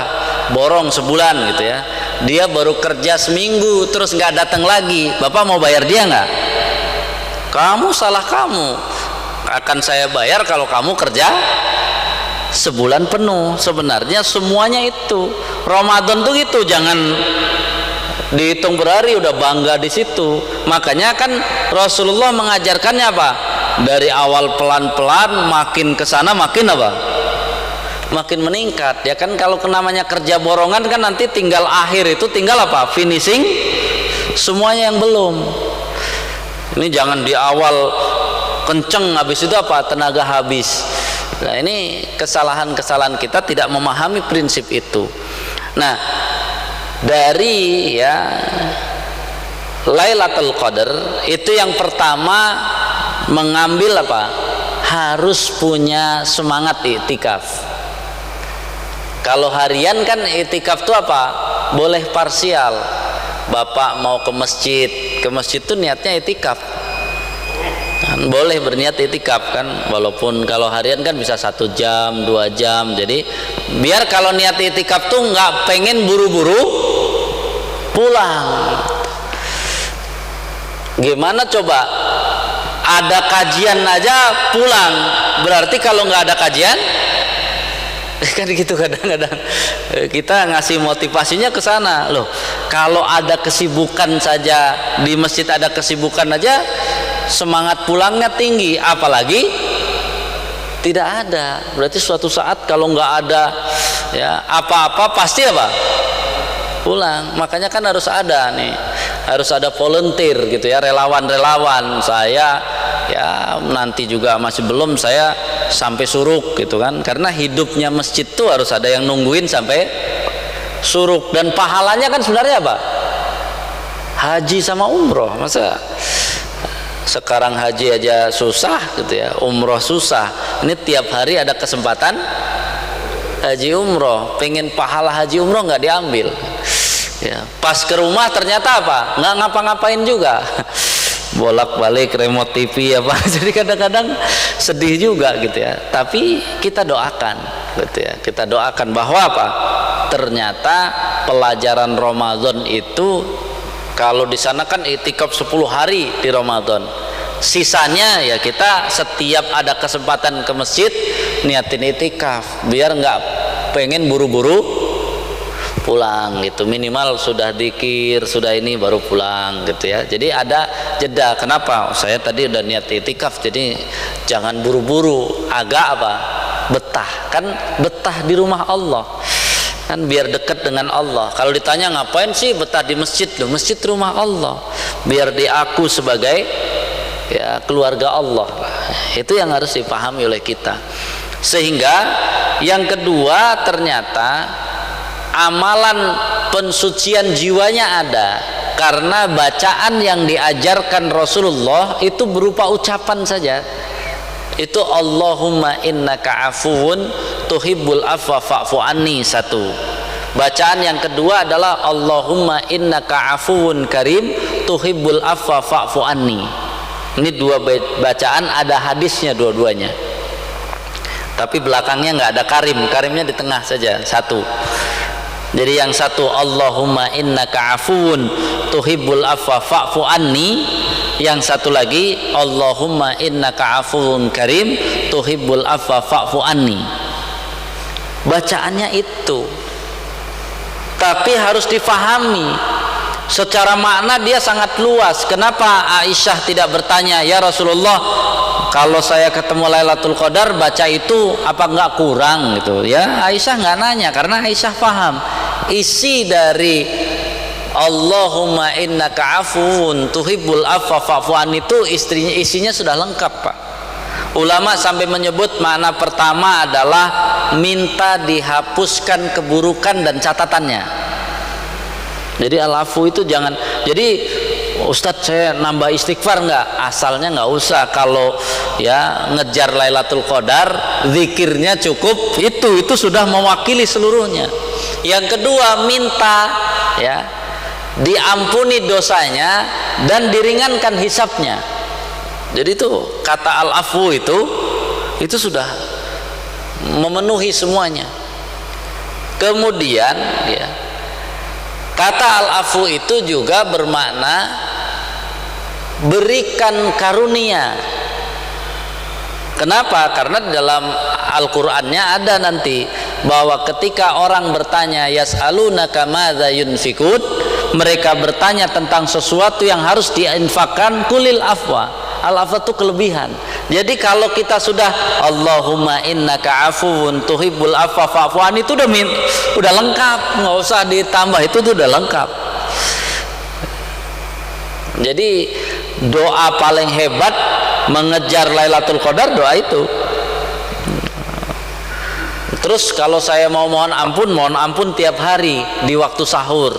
borong sebulan gitu ya, dia baru kerja seminggu terus nggak datang lagi, bapak mau bayar dia nggak? Kamu salah, kamu akan saya bayar kalau kamu kerja sebulan penuh. Sebenarnya semuanya itu Ramadan tuh gitu, jangan dihitung berhari udah bangga di situ. Makanya kan Rasulullah mengajarkannya apa? Dari awal pelan-pelan, makin kesana makin apa? Makin meningkat. Ya kan, kalau namanya kerja borongan kan nanti tinggal akhir itu tinggal apa? Finishing semuanya yang belum. Ini jangan di awal kenceng, habis itu apa? Tenaga habis. Nah, ini kesalahan-kesalahan kita tidak memahami prinsip itu. Nah, dari Lailatul Qadar itu yang pertama mengambil apa? Harus punya semangat iktikaf. Kalau harian kan iktikaf itu apa? Boleh parsial. Bapak mau ke masjid itu niatnya iktikaf. Kan boleh berniat iktikaf kan, walaupun kalau harian kan bisa 1 jam 2 jam. Jadi biar kalau niat iktikaf tuh nggak pengen buru-buru pulang. Gimana coba ada kajian aja pulang, berarti kalau nggak ada kajian kan gitu. Kadang-kadang kita ngasih motivasinya ke sana loh. Kalau ada kesibukan saja di masjid, ada kesibukan aja semangat pulangnya tinggi, apalagi tidak ada. Berarti suatu saat kalau nggak ada apa-apa pasti apa? Pulang. Makanya kan harus ada nih, harus ada volunteer gitu ya, relawan-relawan. Saya nanti juga masih belum saya sampai suruk gitu kan, karena hidupnya masjid tuh harus ada yang nungguin sampai suruk. Dan pahalanya kan sebenarnya apa? Haji sama umroh. Masa sekarang haji aja susah gitu ya, umroh susah, ini tiap hari ada kesempatan haji umroh. Pengen pahala haji umroh nggak diambil ya, pas ke rumah ternyata apa? Nggak ngapa-ngapain juga bolak-balik remote TV apa. Jadi kadang-kadang sedih juga gitu ya. Tapi kita doakan gitu ya, kita doakan bahwa apa? Ternyata pelajaran Ramadan itu, kalau di sana kan iktikaf 10 hari di Ramadan, sisanya ya kita setiap ada kesempatan ke masjid niatin iktikaf, biar nggak pengen buru-buru pulang gitu. Minimal sudah dzikir, sudah ini baru pulang gitu ya. Jadi ada jeda. Kenapa? Saya tadi udah niat iktikaf, jadi jangan buru-buru, agak apa? Betah. Kan betah di rumah Allah. Kan biar dekat dengan Allah. Kalau ditanya ngapain sih betah di masjid? Loh, masjid rumah Allah. Biar diaku sebagai keluarga Allah. Itu yang harus dipahami oleh kita. Sehingga yang kedua, ternyata amalan pensucian jiwanya ada, karena bacaan yang diajarkan Rasulullah itu berupa ucapan saja. Itu Allahumma innaka afuwun tuhibbul afwa fa'fu anni, satu. Bacaan yang kedua adalah Allahumma innaka afuwun karim tuhibbul afwa fa'fu anni. Ini dua bacaan, ada hadisnya dua-duanya. Tapi belakangnya nggak ada karim, karimnya di tengah saja, satu. Jadi yang satu Allahumma innaka afuwun tuhibbul afwa fa'fu anni, yang satu lagi Allahumma innaka afuwun karim tuhibbul afwa fa'fu anni. Bacaannya itu, tapi harus difahami secara makna, dia sangat luas. Kenapa Aisyah tidak bertanya, ya Rasulullah, kalau saya ketemu Lailatul Qadar baca itu apa enggak kurang gitu ya? Aisyah nggak nanya, karena Aisyah paham isi dari Allahumma innaka afuwun tuhibbul afwa fa'fu anni itu isinya sudah lengkap, Pak. Ulama sampai menyebut makna pertama adalah minta dihapuskan keburukan dan catatannya. Jadi al-afu itu jangan, jadi Ustadz saya nambah istighfar enggak? Asalnya enggak usah. Kalau ngejar Lailatul Qadar, zikirnya cukup, itu sudah mewakili seluruhnya. Yang kedua, minta diampuni dosanya dan diringankan hisabnya. Jadi itu kata al-afu itu sudah memenuhi semuanya. Kemudian kata al-afu itu juga bermakna berikan karunia. Kenapa? Karena di dalam Al-Qur'annya ada nanti bahwa ketika orang bertanya yas'alunaka madza yunfikun, mereka bertanya tentang sesuatu yang harus diinfakkan, kulil afwa. Al-afwa itu kelebihan. Jadi kalau kita sudah Allahumma innaka afuwun tuhibbul afwa fa'fu anni, itu udah lengkap, nggak usah ditambah, itu udah lengkap. Jadi doa paling hebat mengejar Lailatul Qadar doa itu. Terus kalau saya mau mohon ampun tiap hari di waktu sahur.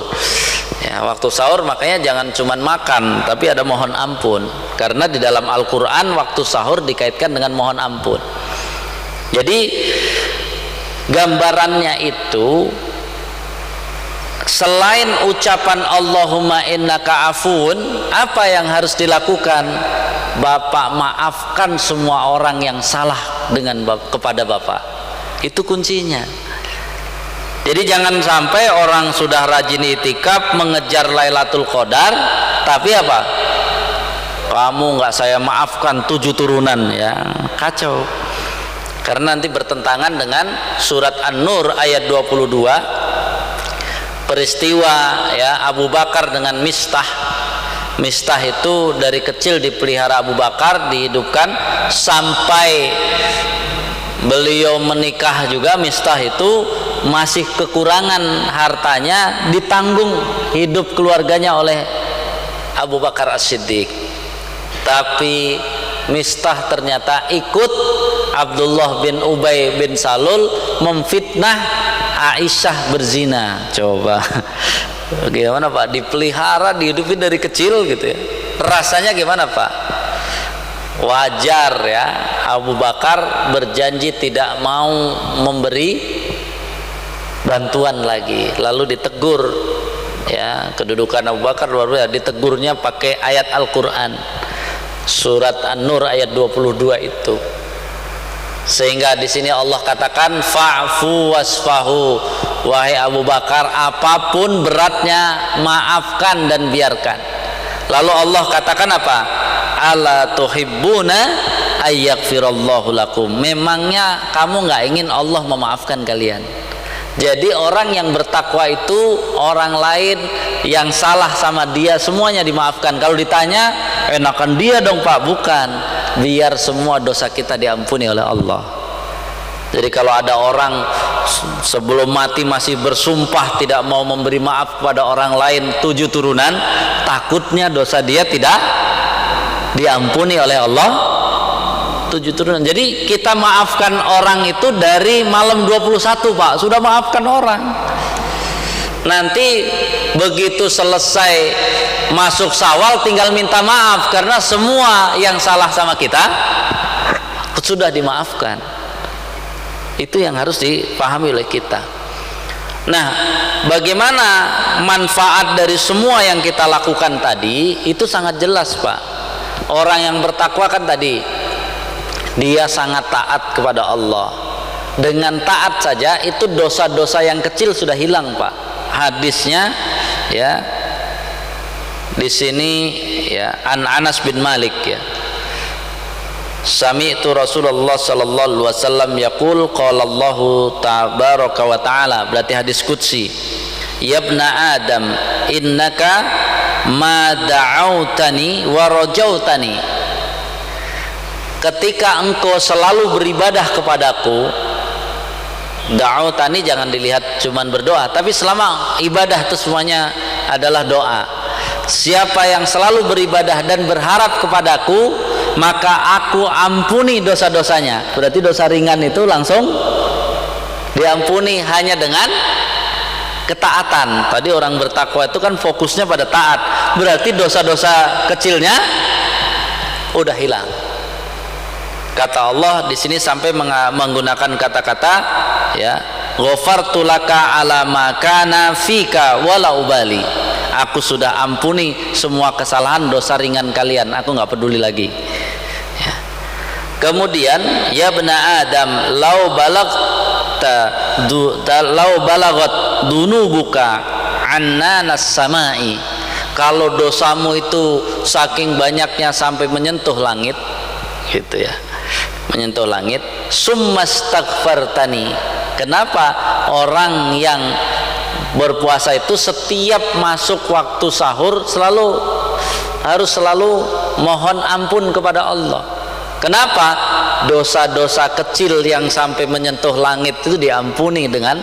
Ya, waktu sahur makanya jangan cuman makan, tapi ada mohon ampun. Karena di dalam Al-Qur'an waktu sahur dikaitkan dengan mohon ampun. Jadi gambarannya itu, selain ucapan Allahumma innaka afun, apa yang harus dilakukan? Bapak maafkan semua orang yang salah kepada Bapak. Itu kuncinya. Jadi jangan sampai orang sudah rajin itikaf mengejar Lailatul Qadar, tapi apa? Kamu nggak saya maafkan 7 turunan, ya kacau. Karena nanti bertentangan dengan surat An-Nur ayat 22, peristiwa ya Abu Bakar dengan Mistah. Mistah itu dari kecil dipelihara Abu Bakar, dihidupkan sampai beliau menikah juga. Mistah itu masih kekurangan hartanya, ditanggung hidup keluarganya oleh Abu Bakar As-Siddiq. Tapi Mistah ternyata ikut Abdullah bin Ubay bin Salul memfitnah Aisyah berzina. Coba gimana Pak, dipelihara, dihidupin dari kecil gitu ya, rasanya gimana Pak? Wajar ya Abu Bakar berjanji tidak mau memberi bantuan lagi, lalu ditegur ya. Kedudukan Abu Bakar luar biasa, ditegurnya pakai ayat Al-Qur'an surat An-Nur ayat 22 itu. Sehingga di sini Allah katakan fa'fu wasfahu, wahai Abu Bakar, apapun beratnya maafkan dan biarkan. Lalu Allah katakan apa? Ala tuhibbuna ayyaghfirallahu lakum, memangnya kamu nggak ingin Allah memaafkan kalian? Jadi orang yang bertakwa itu orang lain yang salah sama dia semuanya dimaafkan. Kalau ditanya enakan dia dong Pak, bukan, biar semua dosa kita diampuni oleh Allah. Jadi kalau ada orang sebelum mati masih bersumpah tidak mau memberi maaf kepada orang lain 7 turunan, takutnya dosa dia tidak diampuni oleh Allah 7 turunan. Jadi kita maafkan orang itu dari malam 21 Pak, sudah maafkan orang. Nanti begitu selesai masuk Syawal tinggal minta maaf, karena semua yang salah sama kita sudah dimaafkan. Itu yang harus dipahami oleh kita. Nah, bagaimana manfaat dari semua yang kita lakukan tadi? Itu sangat jelas Pak. Orang yang bertakwa kan tadi dia sangat taat kepada Allah. Dengan taat saja itu dosa-dosa yang kecil sudah hilang Pak. Hadisnya ya di sini ya, Anas bin Malik ya, sami'tu Rasulullah sallallahu alaihi wasallam yaqul qala Allah tabaraka wa taala, berarti hadis qudsi, ya ibna Adam innaka ma da'autani wa rajautani, ketika engkau selalu beribadah kepadaku. Da'autani jangan dilihat cuman berdoa, tapi selama ibadah itu semuanya adalah doa. Siapa yang selalu beribadah dan berharap kepadaku, maka aku ampuni dosa-dosanya. Berarti dosa ringan itu langsung diampuni hanya dengan ketaatan. Tadi orang bertakwa itu kan fokusnya pada taat, berarti dosa-dosa kecilnya udah hilang. Kata Allah di sini sampai menggunakan kata-kata ya, ghafartu laka ala ma kana fika wala ubali, aku sudah ampuni semua kesalahan dosa ringan kalian, aku nggak peduli lagi ya. Kemudian ya bena Adam lau balagat dunubuka annanas samai, kalau dosamu itu saking banyaknya sampai menyentuh langit gitu ya, menyentuh langit, summastaghfartani, kenapa orang yang berpuasa itu setiap masuk waktu sahur harus selalu mohon ampun kepada Allah? Kenapa? Dosa-dosa kecil yang sampai menyentuh langit itu diampuni dengan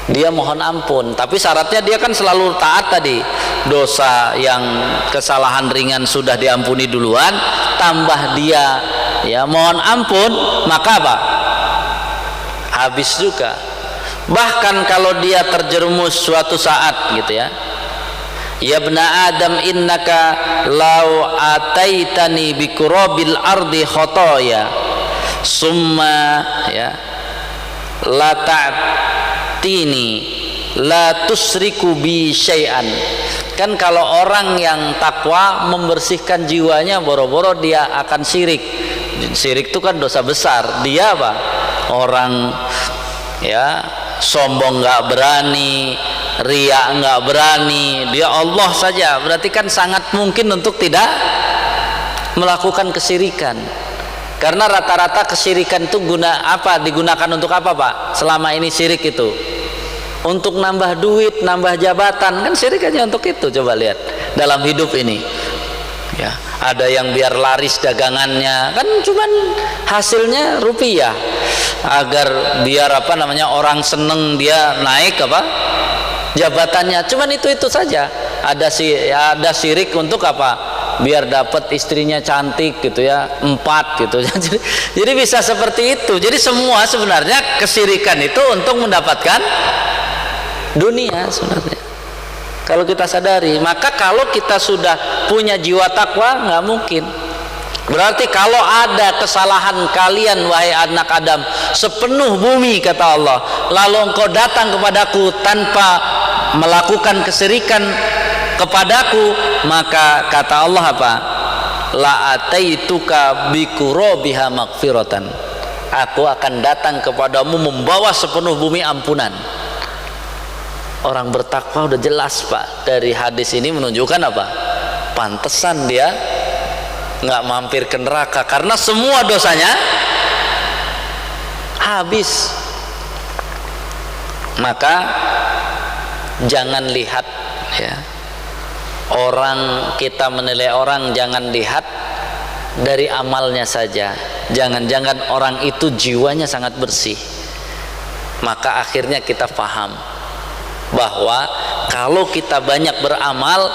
dia mohon ampun. Tapi syaratnya dia kan selalu taat tadi. Dosa yang kesalahan ringan sudah diampuni duluan, tambah dia ya mohon ampun, maka apa? habis juga. Bahkan kalau dia terjerumus suatu saat gitu ya, ya bna Adam innaka lau ataitani bikurabil ardi khotoya summa ya la ta'tini la tusriku bi syai'an. Kan kalau orang yang takwa membersihkan jiwanya, boro-boro dia akan syirik. Syirik itu kan dosa besar. Dia apa? Orang ya sombong nggak berani, riya nggak berani, dia Allah saja, berarti kan sangat mungkin untuk tidak melakukan kesyirikan. Karena rata-rata kesyirikan itu digunakan untuk apa Pak? Selama ini syirik itu untuk nambah duit, nambah jabatan, kan syirik hanya untuk itu. Coba lihat dalam hidup ini ya, ada yang biar laris dagangannya, kan cuman hasilnya rupiah, agar biar orang seneng dia naik jabatannya, cuman itu saja. Ada syirik untuk apa? Biar dapat istrinya cantik gitu ya, 4 gitu. Jadi bisa seperti itu. Jadi semua sebenarnya kesyirikan itu untuk mendapatkan dunia sebenarnya. Kalau kita sadari, maka kalau kita sudah punya jiwa takwa, nggak mungkin. Berarti kalau ada kesalahan kalian wahai anak Adam sepenuh bumi kata Allah, lalu engkau datang kepadaku tanpa melakukan kesyirikan kepadaku, maka kata Allah apa? La ataituka bikurobiha magfiratan. Aku akan datang kepadamu membawa sepenuh bumi ampunan. Orang bertakwa udah jelas Pak, dari hadis ini menunjukkan apa? Pantesan dia nggak mampir ke neraka karena semua dosanya habis. Maka jangan lihat ya, orang, kita menilai orang jangan lihat dari amalnya saja. Jangan-jangan orang itu jiwanya sangat bersih. Maka akhirnya kita paham bahwa kalau kita banyak beramal,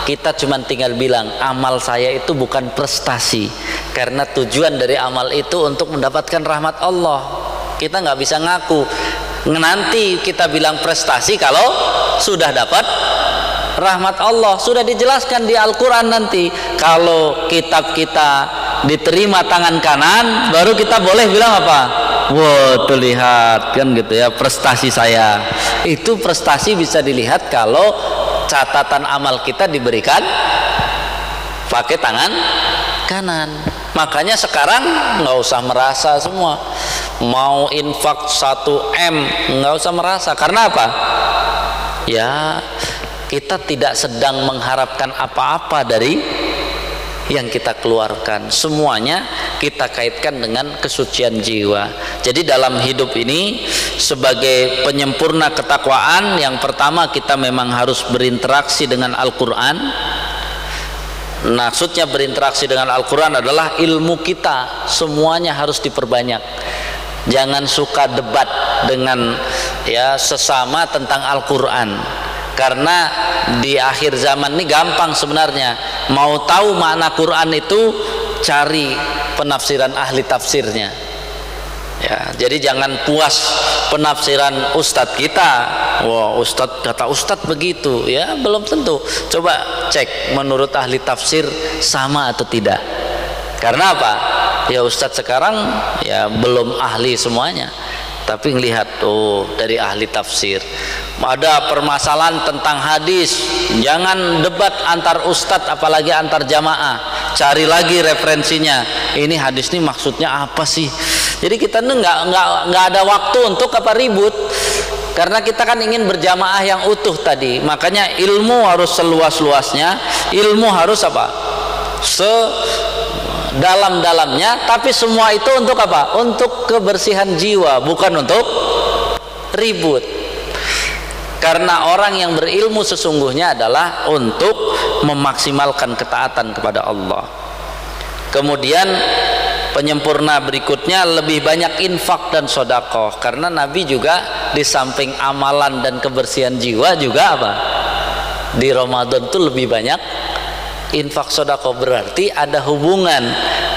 kita cuma tinggal bilang amal saya itu bukan prestasi, karena tujuan dari amal itu untuk mendapatkan rahmat Allah. Kita nggak bisa ngaku nanti kita bilang prestasi kalau sudah dapat rahmat Allah. Sudah dijelaskan di Al-Quran nanti, kalau kitab kita diterima tangan kanan, baru kita boleh bilang apa? Wow, tuh lihat kan gitu ya, prestasi saya. Itu prestasi bisa dilihat kalau catatan amal kita diberikan pakai tangan kanan. Makanya sekarang nggak usah merasa semua, mau infak 1 M nggak usah merasa. Karena apa? Ya kita tidak sedang mengharapkan apa-apa dari yang kita keluarkan. Semuanya kita kaitkan dengan kesucian jiwa. Jadi dalam hidup ini sebagai penyempurna ketakwaan, yang pertama kita memang harus berinteraksi dengan Al-Quran. Maksudnya berinteraksi dengan Al-Quran adalah ilmu kita semuanya harus diperbanyak. Jangan suka debat dengan ya sesama tentang Al-Quran, karena di akhir zaman ini gampang sebenarnya. Mau tahu makna Quran itu cari penafsiran ahli tafsirnya ya. Jadi jangan puas penafsiran ustadz kita, wah ustadz kata ustadz begitu ya, belum tentu. Coba cek menurut ahli tafsir sama atau tidak. Karena apa? Ya ustadz sekarang ya belum ahli semuanya, tapi ngelihat dari ahli tafsir. Ada permasalahan tentang hadis, jangan debat antar ustadz apalagi antar jamaah, cari lagi referensinya. Ini hadis ini maksudnya apa sih? Jadi kita nggak ada waktu untuk ribut, karena kita kan ingin berjamaah yang utuh tadi. Makanya ilmu harus seluas-luasnya, ilmu harus apa? Sedalam-dalamnya, tapi semua itu untuk apa? Untuk kebersihan jiwa, bukan untuk ribut. Karena orang yang berilmu sesungguhnya adalah untuk memaksimalkan ketaatan kepada Allah. Kemudian penyempurna berikutnya lebih banyak infak dan sodakoh, karena Nabi juga di samping amalan dan kebersihan jiwa juga apa? Di Ramadan itu lebih banyak infak sodakoh. Berarti ada hubungan,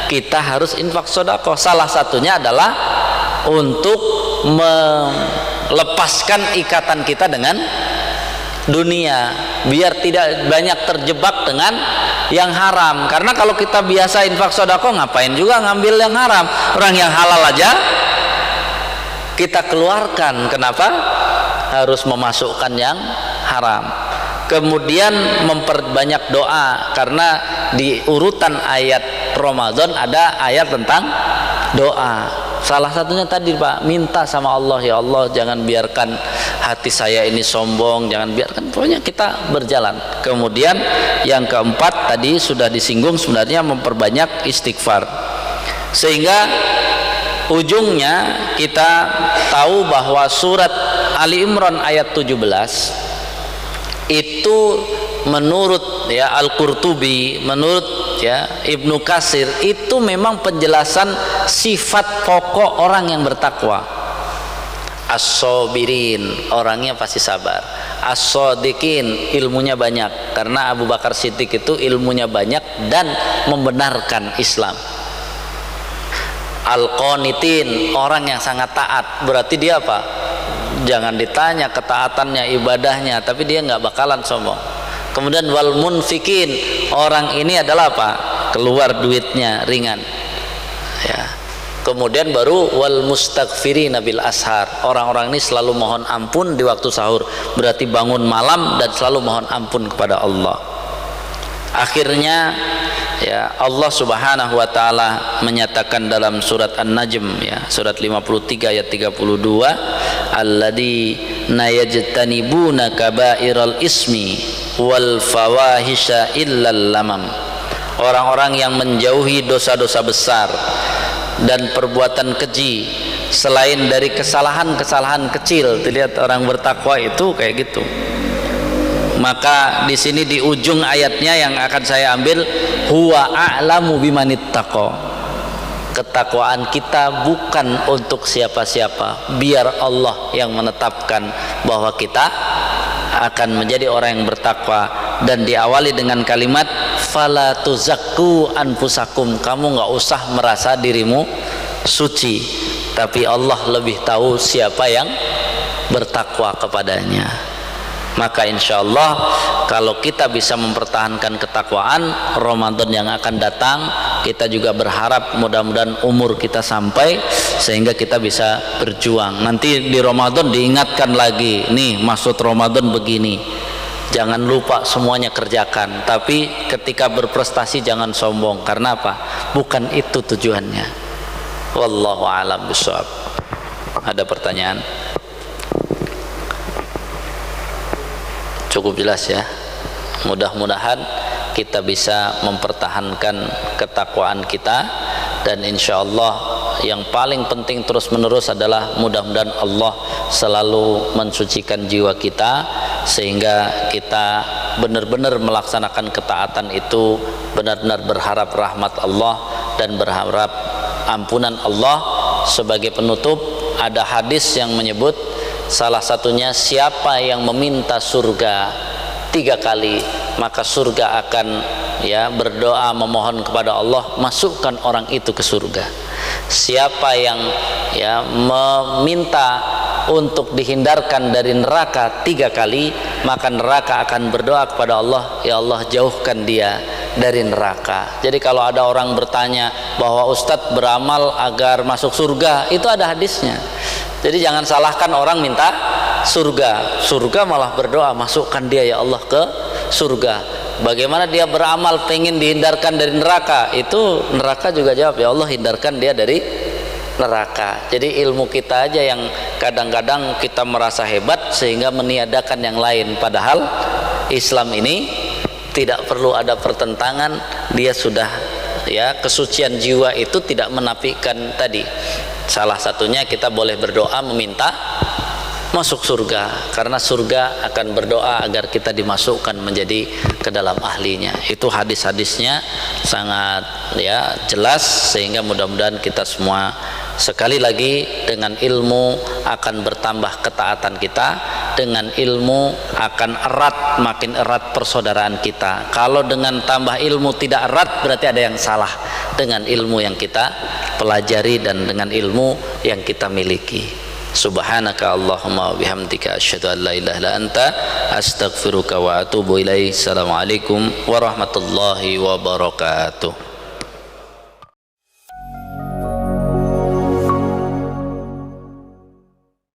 kita harus infak sodakoh. Salah satunya adalah untuk melepaskan ikatan kita dengan dunia, biar tidak banyak terjebak dengan yang haram. Karena kalau kita biasa infak sedekah, ngapain juga ngambil yang haram? Orang yang halal aja kita keluarkan, kenapa harus memasukkan yang haram? Kemudian memperbanyak doa, karena di urutan ayat Ramadan ada ayat tentang doa. Salah satunya tadi Pak, minta sama Allah, ya Allah jangan biarkan hati saya ini sombong, jangan biarkan, pokoknya kita berjalan. Kemudian yang keempat tadi sudah disinggung, sebenarnya memperbanyak istighfar, sehingga ujungnya kita tahu bahwa surat Ali Imran ayat 17 itu menurut ya Al-Qurtubi, menurut ya Ibnu Katsir, itu memang penjelasan sifat pokok orang yang bertakwa. As-sabirin, orangnya pasti sabar. As-sadiqin, ilmunya banyak, karena Abu Bakar Siddiq itu ilmunya banyak dan membenarkan Islam. Al-qanitin, orang yang sangat taat, berarti dia apa? Jangan ditanya ketaatannya, ibadahnya, tapi dia nggak bakalan sombong. Kemudian wal munfikin, orang ini adalah apa? Keluar duitnya ringan ya. Kemudian baru wal mustaghfirina bil ashar, orang-orang ini selalu mohon ampun di waktu sahur, berarti bangun malam dan selalu mohon ampun kepada Allah. Akhirnya ya Allah Subhanahu wa taala menyatakan dalam surat An-Najm ya, surat 53 ayat 32, alladzina yajtanibuna kabairal ismi wal fawahisha illal lamam, orang-orang yang menjauhi dosa-dosa besar dan perbuatan keji selain dari kesalahan-kesalahan kecil. Dilihat orang bertakwa itu kayak gitu. Maka di sini di ujung ayatnya yang akan saya ambil, huwa a'lamu bimanittaqa, ketakwaan kita bukan untuk siapa-siapa, biar Allah yang menetapkan bahwa kita akan menjadi orang yang bertakwa. Dan diawali dengan kalimat fala tuzakku anfusakum, kamu nggak usah merasa dirimu suci, tapi Allah lebih tahu siapa yang bertakwa kepadanya. Maka insya Allah kalau kita bisa mempertahankan ketakwaan, Ramadan yang akan datang kita juga berharap mudah-mudahan umur kita sampai sehingga kita bisa berjuang. Nanti di Ramadan diingatkan lagi, nih maksud Ramadan begini, jangan lupa semuanya kerjakan, tapi ketika berprestasi jangan sombong. Karena apa? Bukan itu tujuannya. Wallahu a'lam bishawab. Ada pertanyaan? Cukup jelas ya. Mudah-mudahan kita bisa mempertahankan ketakwaan kita, dan insya Allah yang paling penting terus menerus adalah mudah-mudahan Allah selalu mensucikan jiwa kita sehingga kita benar-benar melaksanakan ketaatan itu, benar-benar berharap rahmat Allah dan berharap ampunan Allah. Sebagai penutup, ada hadis yang menyebut salah satunya, siapa yang meminta surga 3 kali, maka surga akan ya berdoa memohon kepada Allah, masukkan orang itu ke surga. Siapa yang ya meminta untuk dihindarkan dari neraka 3 kali, maka neraka akan berdoa kepada Allah, ya Allah jauhkan dia dari neraka. Jadi kalau ada orang bertanya bahwa Ustadz beramal agar masuk surga, itu ada hadisnya. Jadi jangan salahkan orang minta surga, surga malah berdoa masukkan dia ya Allah ke surga. Bagaimana dia beramal pengen dihindarkan dari neraka, itu neraka juga jawab ya Allah hindarkan dia dari neraka. Jadi ilmu kita aja yang kadang-kadang kita merasa hebat sehingga meniadakan yang lain, padahal Islam ini tidak perlu ada pertentangan. Dia sudah ya, kesucian jiwa itu tidak menafikan tadi. Salah satunya kita boleh berdoa meminta masuk surga, karena surga akan berdoa agar kita dimasukkan menjadi ke dalam ahlinya. Itu hadis-hadisnya sangat ya jelas, sehingga mudah-mudahan kita semua sekali lagi dengan ilmu akan bertambah ketaatan kita, dengan ilmu akan erat, makin erat persaudaraan kita. Kalau dengan tambah ilmu tidak erat, berarti ada yang salah dengan ilmu yang kita pelajari dan dengan ilmu yang kita miliki. Subhanaka Allahumma wa bihamdika asyhadu an la ilaha illa anta astaghfiruka wa atubu ilaik. Assalamualaikum warahmatullahi wabarakatuh.